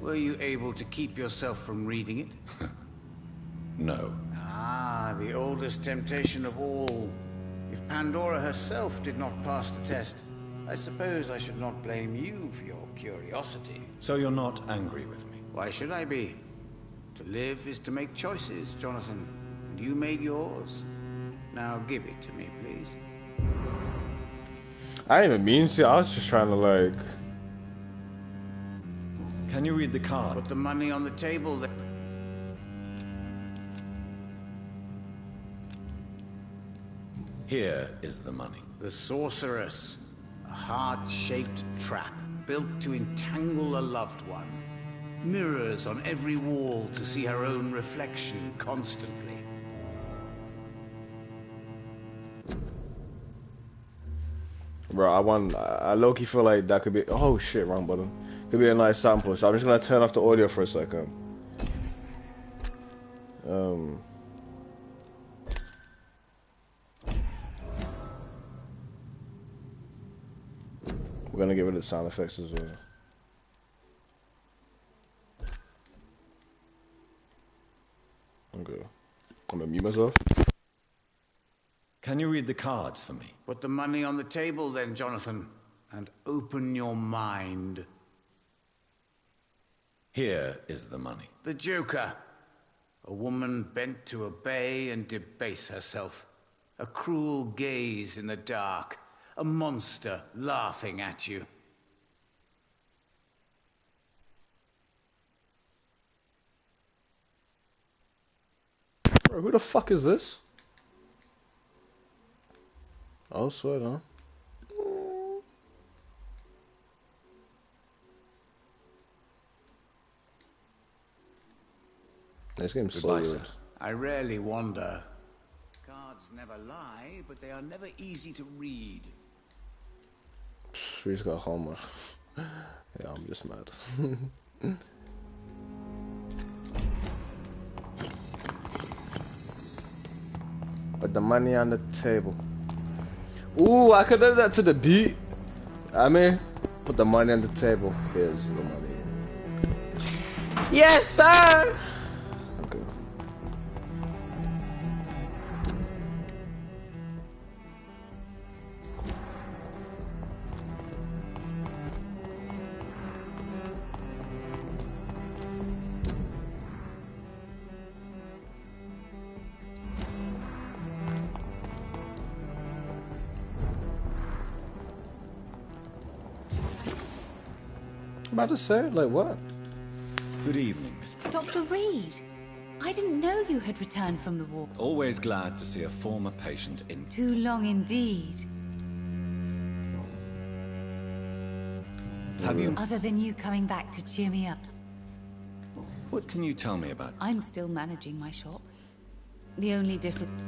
Were you able to keep yourself from reading it? No. Ah, the oldest temptation of all. If Pandora herself did not pass the test, I suppose I should not blame you for your curiosity. So you're not angry with me? Why should I be? To live is to make choices, Jonathan. And you made yours. Now give it to me, please. I didn't even mean to. I was just trying to, like... Can you read the card? Put the money on the table then. Here is the money. The Sorceress. A heart-shaped trap built to entangle a loved one. Mirrors on every wall to see her own reflection constantly. Bro, I low-key feel like that could be... Oh shit, wrong button. Could be a nice sample, so I'm just gonna turn off the audio for a second. We're gonna get rid of the sound effects as well. Okay. I'm gonna mute myself. Can you read the cards for me? Put the money on the table then, Jonathan, and open your mind. Here is the money. The Joker. A woman bent to obey and debase herself. A cruel gaze in the dark. A monster laughing at you. Bro, who the fuck is this? Oh, sweat, huh? This game's so Goodbye, weird. sir. I rarely wander. Cards never lie, but they are never easy to read. We just got homework. Yeah, I'm just mad. Put the money on the table. Ooh, I could do that to the beat. I mean, put the money on the table. Here's the money. Yes, sir! Okay. About to say, like what? Good evening, Miss. Dr. Reed, I didn't know you had returned from the war. Always glad to see a former patient in. Too long indeed. Have you? Other than you coming back to cheer me up. What can you tell me about? I'm still managing my shop. The only difference...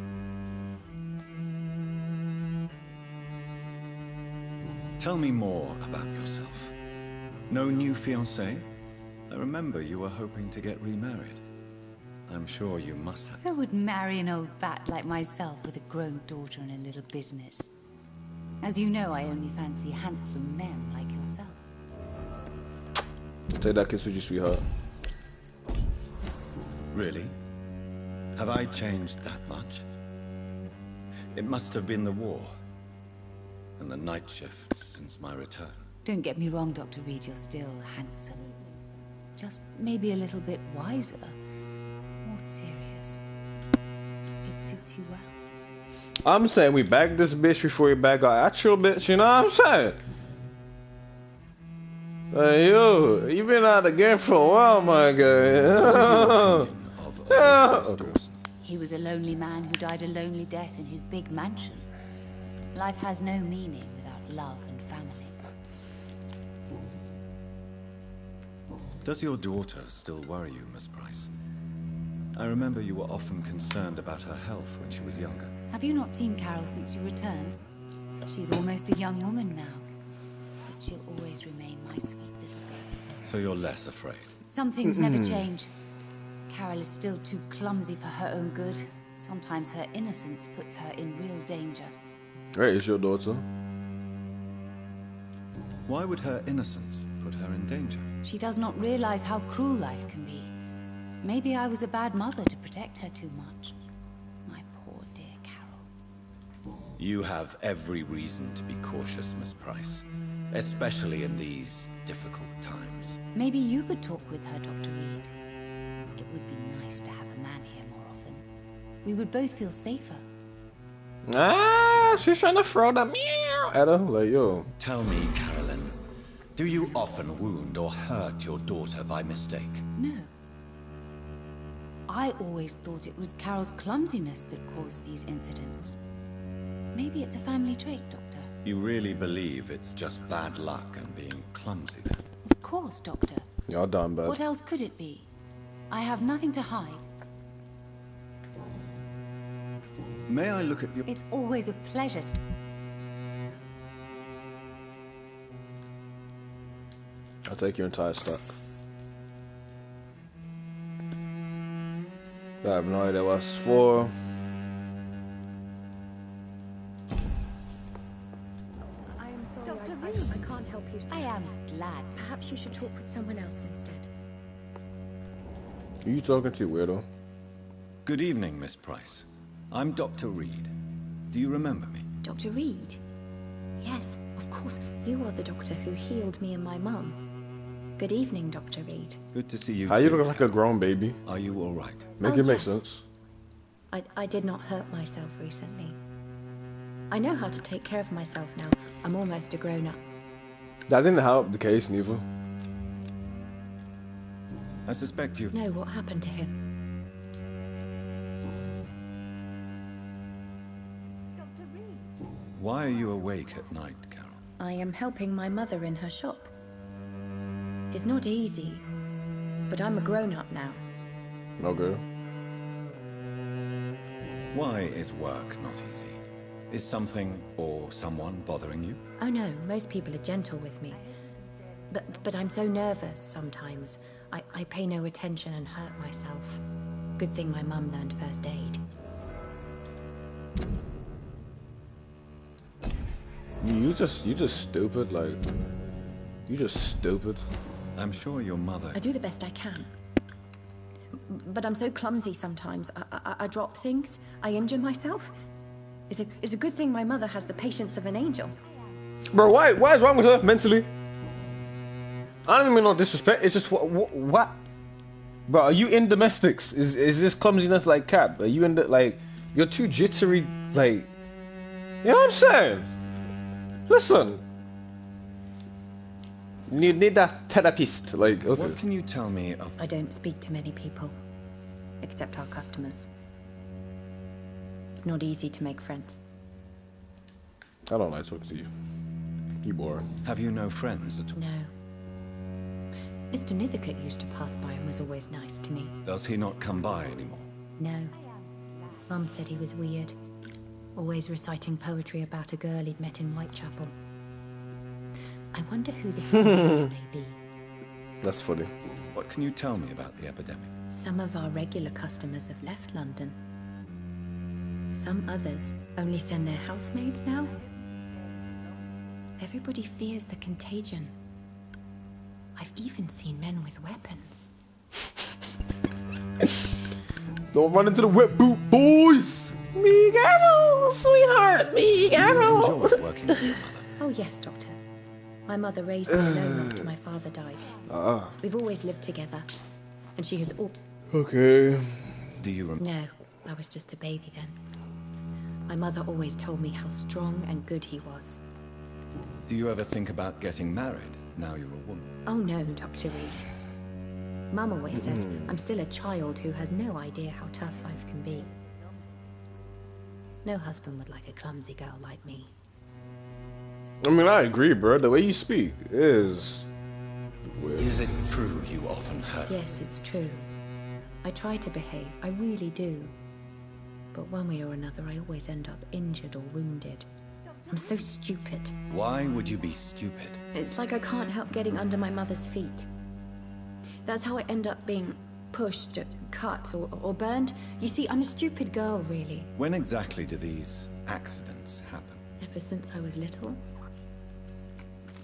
Tell me more about yourself. No new fiancé? I remember you were hoping to get remarried. I'm sure you must have. Who would marry an old bat like myself with a grown daughter and a little business? As you know, I only fancy handsome men like yourself. Take that kiss with you, sweetheart. Really? Have I changed that much? It must have been the war and the night shifts since my return. Don't get me wrong, Dr. Reed, you're still handsome. Just maybe a little bit wiser, more serious. It suits you well. I'm saying we bag this bitch before we bag our actual bitch, you know what I'm saying? Hey, yo, you been out of the game for a while, my guy. Okay. He was a lonely man who died a lonely death in his big mansion. Life has no meaning without love and family. Does your daughter still worry you, Miss Price? I remember you were often concerned about her health when she was younger. Have you not seen Carol since you returned? She's almost a young woman now. But she'll always remain my sweet little baby. So you're less afraid? Some things never change. Carol is still too clumsy for her own good. Sometimes her innocence puts her in real danger. Where is your daughter? Why would her innocence put her in danger? She does not realize how cruel life can be. Maybe I was a bad mother to protect her too much. My poor dear Carol. You have every reason to be cautious, Miss Price. Especially in these difficult times. Maybe you could talk with her, Dr. Reed. It would be nice to have a man here more often. We would both feel safer. Ah, she's trying to throw that meow at her. Like, yo. Tell me, Carolyn, do you often wound or hurt your daughter by mistake? No. I always thought it was Carol's clumsiness that caused these incidents. Maybe it's a family trait, Doctor. You really believe it's just bad luck and being clumsy then? Of course, Doctor. Y'all done bad. What else could it be? I have nothing to hide. May I look at your... It's always a pleasure to... I'll take your entire stock. I have no idea what it's for. I am sorry, I can't help you, sir. I am glad. Perhaps you should talk with someone else instead. Who you talking to, weirdo? Good evening, Miss Price. I'm Dr. Reed. Do you remember me? Dr. Reed? Yes, of course. You are the doctor who healed me and my mum. Good evening, Dr. Reed. Good to see you How too. you look like a grown baby? Are you all right? Make Oh, it make yes. sense. I did not hurt myself recently. I know how to take care of myself now. I'm almost a grown-up. That didn't help the case, neither. I suspect you've... No, what happened to him? Why are you awake at night, Carol? I am helping my mother in her shop. It's not easy, but I'm a grown-up now. Okay. Why is work not easy? Is something or someone bothering you? Oh no, most people are gentle with me. But I'm so nervous sometimes. I pay no attention and hurt myself. Good thing my mum learned first aid. You just stupid, like, you just stupid. I'm sure your mother... I do the best I can. But I'm so clumsy sometimes. I drop things. I injure myself. It's a good thing my mother has the patience of an angel. Bro, why is wrong with her mentally? I don't even mean no disrespect. It's just what? Bro, are you in domestics? Is this clumsiness like cap? Are you in the, like, you're too jittery, like, you know what I'm saying? Listen, you need that therapist, like, okay. What can you tell me of... I don't speak to many people, except our customers. It's not easy to make friends. I don't like talking to you. You boring. Have you no friends at all? No. Mr. Nithercote used to pass by and was always nice to me. Does he not come by anymore? No. Mum said he was weird. Always reciting poetry about a girl he'd met in Whitechapel. I wonder who this may be. That's funny. What can you tell me about the epidemic? Some of our regular customers have left London. Some others only send their housemaids now. Everybody fears the contagion. I've even seen men with weapons. Don't run into the wet boot, boys! Miguel, sweetheart, Miguel! You enjoy working with your mother? Oh yes, Doctor. My mother raised me alone after my father died. We've always lived together, and she has all... Okay. Do you remember? No, I was just a baby then. My mother always told me how strong and good he was. Do you ever think about getting married now you're a woman? Oh no, Dr. Reed. Mum always says I'm still a child who has no idea how tough life can be. No husband would like a clumsy girl like me. I mean, I agree, bro. The way you speak is weird. Is it true you often hurt? Yes, it's true. I try to behave, I really do. But one way or another, I always end up injured or wounded. I'm so stupid. Why would you be stupid? It's like I can't help getting under my mother's feet. That's how I end up being pushed, cut, or burned. You see, I'm a stupid girl, really. When exactly do these accidents happen? Ever since I was little.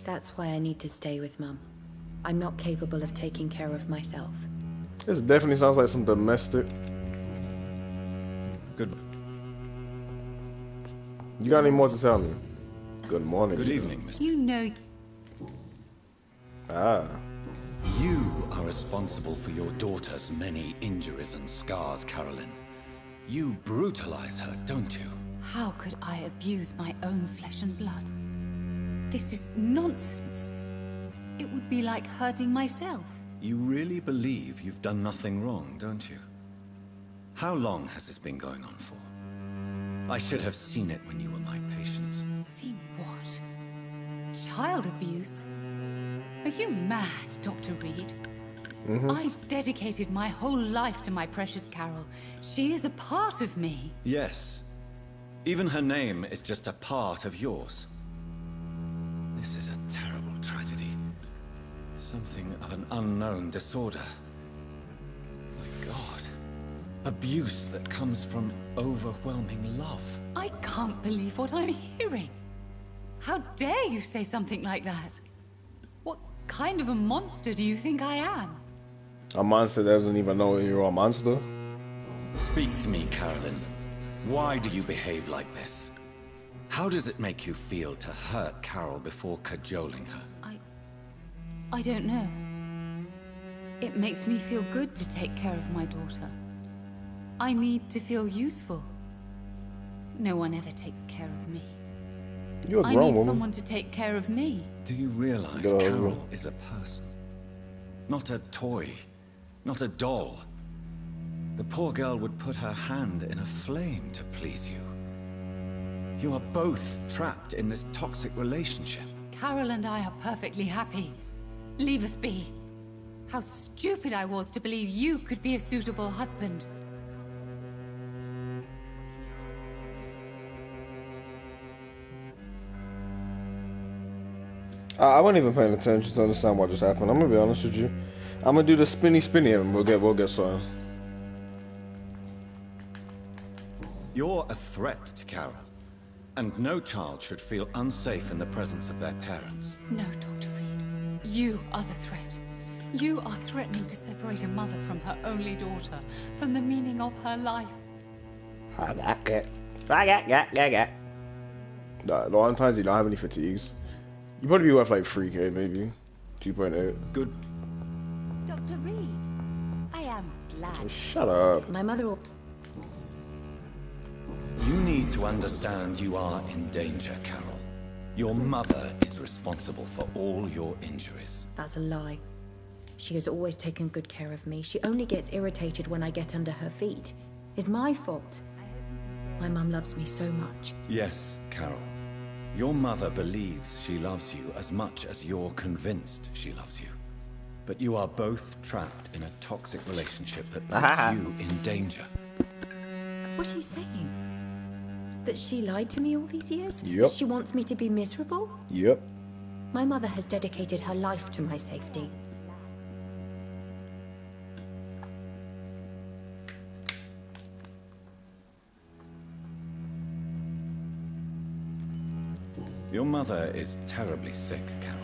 That's why I need to stay with Mum. I'm not capable of taking care of myself. This definitely sounds like some domestic. Good. You got any more to tell me? Good morning. Good evening, Miss. You know... Ah. You are responsible for your daughter's many injuries and scars, Caroline. You brutalize her, don't you? How could I abuse my own flesh and blood? This is nonsense. It would be like hurting myself. You really believe you've done nothing wrong, don't you? How long has this been going on for? I should have seen it when you were my patient. See what? Child abuse? Are you mad, Dr. Reed? I've dedicated my whole life to my precious Carol. She is a part of me. Yes. Even her name is just a part of yours. This is a terrible tragedy. Something of an unknown disorder. My God. Abuse that comes from overwhelming love. I can't believe what I'm hearing. How dare you say something like that? What kind of a monster do you think I am? A monster that doesn't even know you're a monster? Speak to me, Caroline. Why do you behave like this? How does it make you feel to hurt Carol before cajoling her? I don't know. It makes me feel good to take care of my daughter. I need to feel useful. No one ever takes care of me. You're a I grown need woman. someone to take care of me. Do you realize Carol is a person? Not a toy. Not a doll. The poor girl would put her hand in a flame to please you. You are both trapped in this toxic relationship. Carol and I are perfectly happy. Leave us be. How stupid I was to believe you could be a suitable husband. I wasn't even paying attention to understand what just happened. I'm gonna be honest with you. I'm gonna do the spinny and we'll get started. You're a threat to Carol, and no child should feel unsafe in the presence of their parents. No, Dr. Reed. You are the threat. You are threatening to separate a mother from her only daughter, from the meaning of her life. A lot of times you don't have any fatigues. You probably be worth like 3K maybe. 2.8. Good. Dr. Reed, I am glad. Shut up. My mother... You need to understand you are in danger, Carol. Your mother is responsible for all your injuries. That's a lie. She has always taken good care of me. She only gets irritated when I get under her feet. It's my fault. My mum loves me so much. Yes, Carol. Your mother believes she loves you as much as you're convinced she loves you. But you are both trapped in a toxic relationship that puts you in danger. What are you saying? That she lied to me all these years? Yep. That she wants me to be miserable? Yep. My mother has dedicated her life to my safety. Your mother is terribly sick, Carol.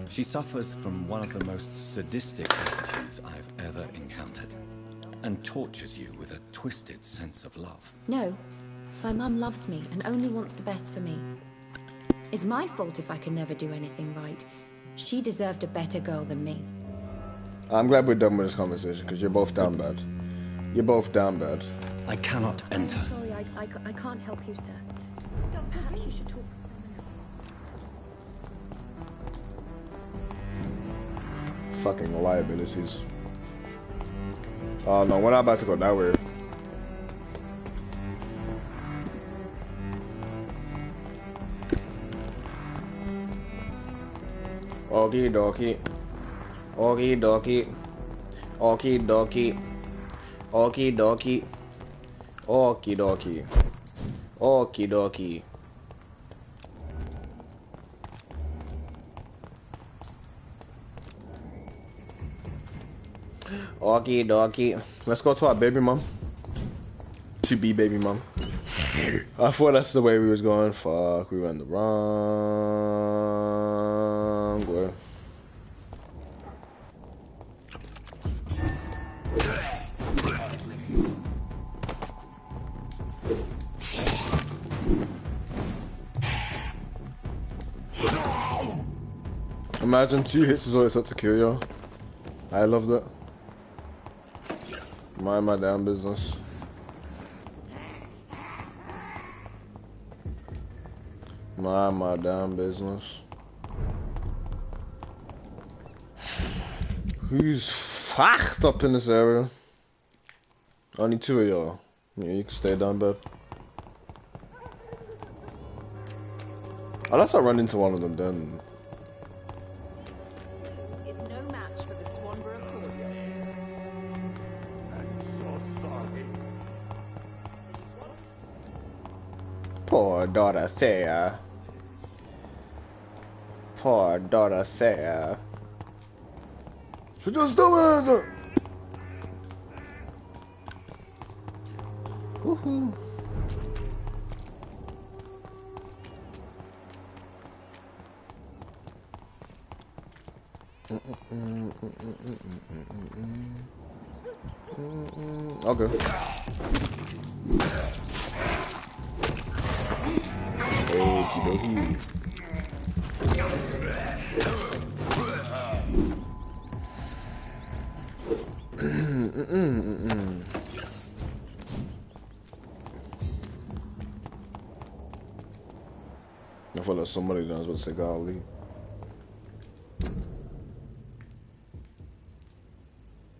She suffers from one of the most sadistic attitudes I've ever encountered, and tortures you with a twisted sense of love. No, my mum loves me and only wants the best for me. It's my fault if I can never do anything right. She deserved a better girl than me. I'm glad we're done with this conversation, because you're both down bad. You're both down bad. I cannot enter. Sorry, I can't help you, sir. Perhaps you should talk with someone else. Fucking liabilities. Oh no, we're not about to go that way. Okie dokie. Okie dokie. Okie dokie. Okie dokie. Okie dokie. Okie dokie. Okie dokie. Let's go to our baby mom. To be baby mom. I thought that's the way we was going. Fuck, we went the wrong way. Imagine 2 hits is all it took to kill you. I love that. Mind my damn business. Mind my damn business. Who's fucked up in this area? Only 2 of y'all. Yeah, you can stay down bed. Unless I run into one of them then. Poor Dorothea. Poor Dorothea. She just doing it. Woohoo. Okay. Okie dokie. I feel like somebody knows what to say, golly.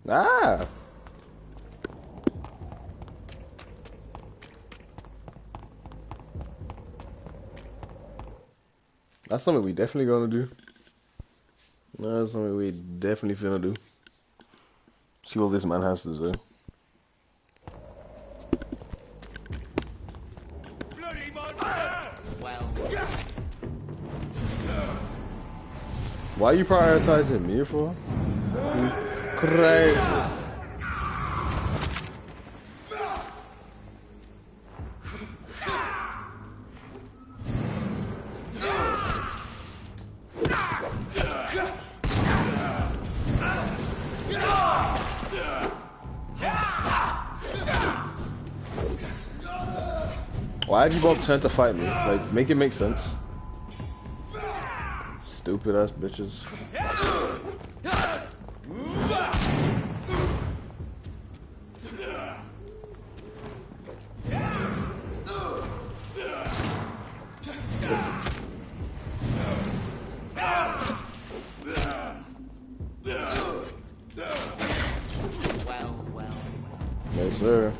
Ah! That's something we definitely gonna do. That's something we definitely finna do. See what this man has to say. Bloody monster! Well, Why are you prioritizing me for? Crazy. Why have you both turned to fight me? Like, make it make sense. Stupid ass bitches. Yes, sir.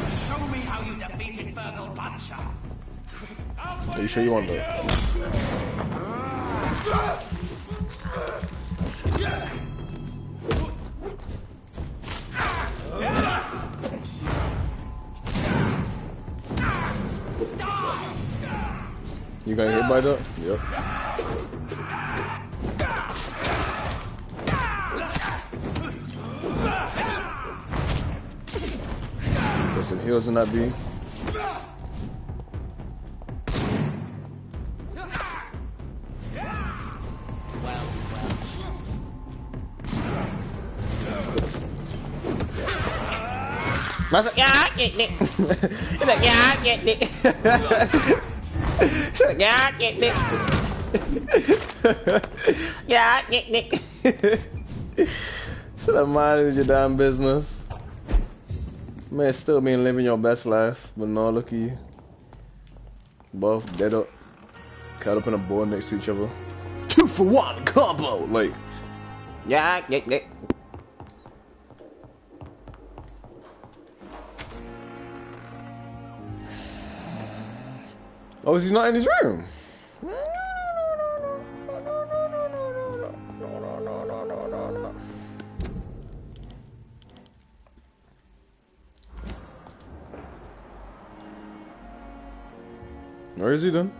Show me how you defeat Infernal Puncher. Are you sure you want that? You got hit by that? Yep. Get some heals in that B. Man's like, yeah, get it. He's like, yeah, get it. He's like, yeah, get it. Yeah, get it. Should have minded your damn business. Man, still being living your best life, but no, look at you. Both dead up, caught up in a board next to each other. 2-for-1 combo, like. Yeah, get it. Oh, is he not in his room? Where is he then?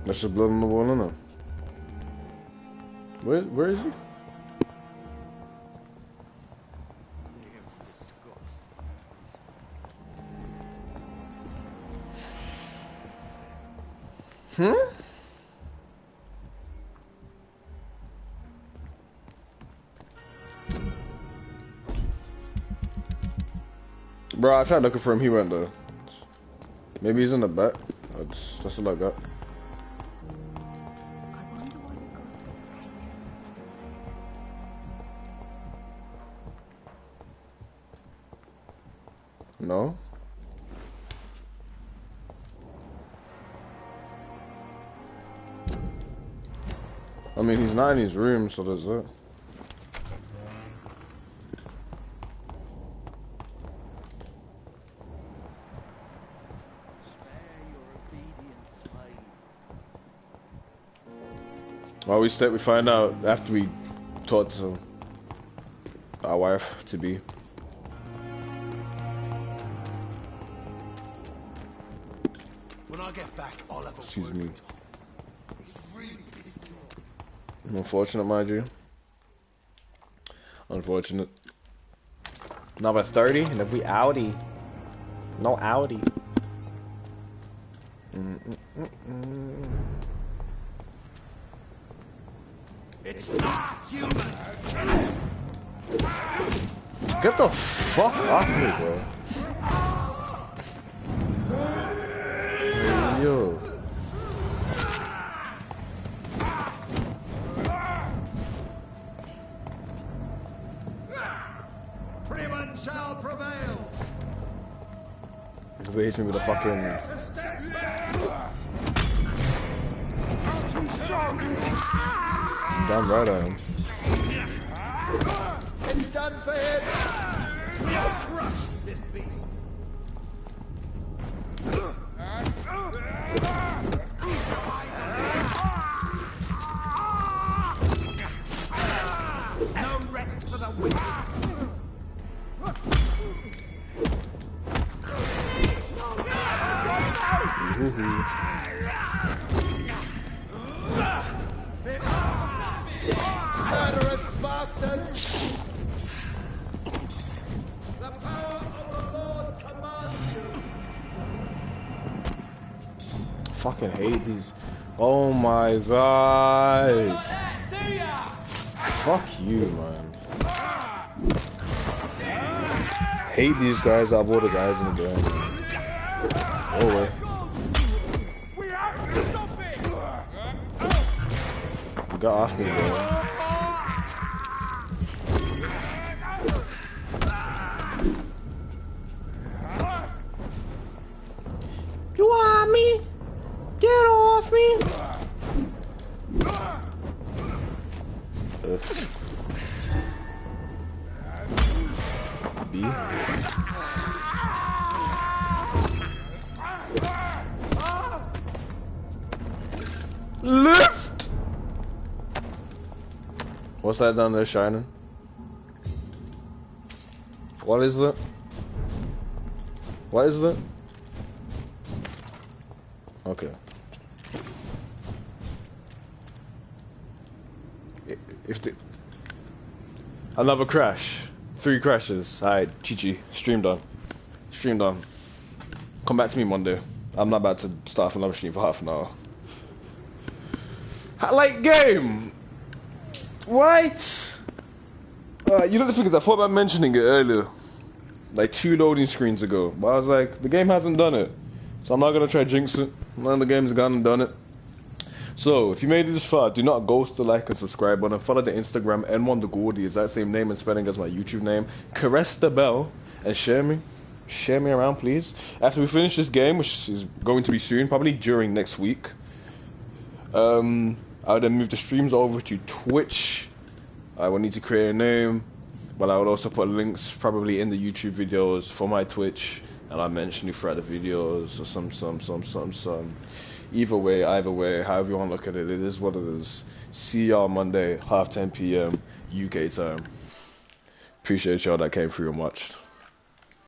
That's just blood on the wall, no? Where is he? Bro, I tried looking for him, he went there. Maybe he's in the back. That's all I got. No? I mean, he's not in his room, so there's that. Well, we find out after we talk to our wife to be. When I get back, I'll have a Excuse me. Unfortunate, mind you. Unfortunate. Number 30, and if we outie. No outie. It's not human. Get the fuck off me, bro. Yo. Freeman shall prevail. He hits me with a fucking. It's too strong. Damn right I am. It's done for him. We'll crush this beast. No rest for the wicked. Murderous bastard! The power of the Lord commands you! Fucking hate these. Oh my god. Fuck you, man. Hate these guys out of all the guys in the game. Oh way. Got off me, bro. You want me? Get off me! B. Lift! What's that down there shining? What is it? What is it? Okay. If the another crash, 3 crashes. Alright, GG, stream done. Stream done. Come back to me Monday. I'm not about to start another stream for half an hour. Like game. What? You know the thing is, I thought about mentioning it earlier, like 2 loading screens ago, but I was like, the game hasn't done it, so I'm not gonna try jinx it. None of the game's gone and done it. So if you made it this far, do not ghost the like and subscribe button. Follow the Instagram N1thegordy, is that same name and spelling as my YouTube name. Caress the bell and share me around, please. After we finish this game, which is going to be soon, probably during next week, I would then move the streams over to Twitch. I will need to create a name, but I will also put links probably in the YouTube videos for my Twitch, and I'll mention you throughout the videos or some. Either way, however you want to look at it, it is what it is. See y'all Monday, 10:30 p.m. UK time. Appreciate y'all that came through and watched.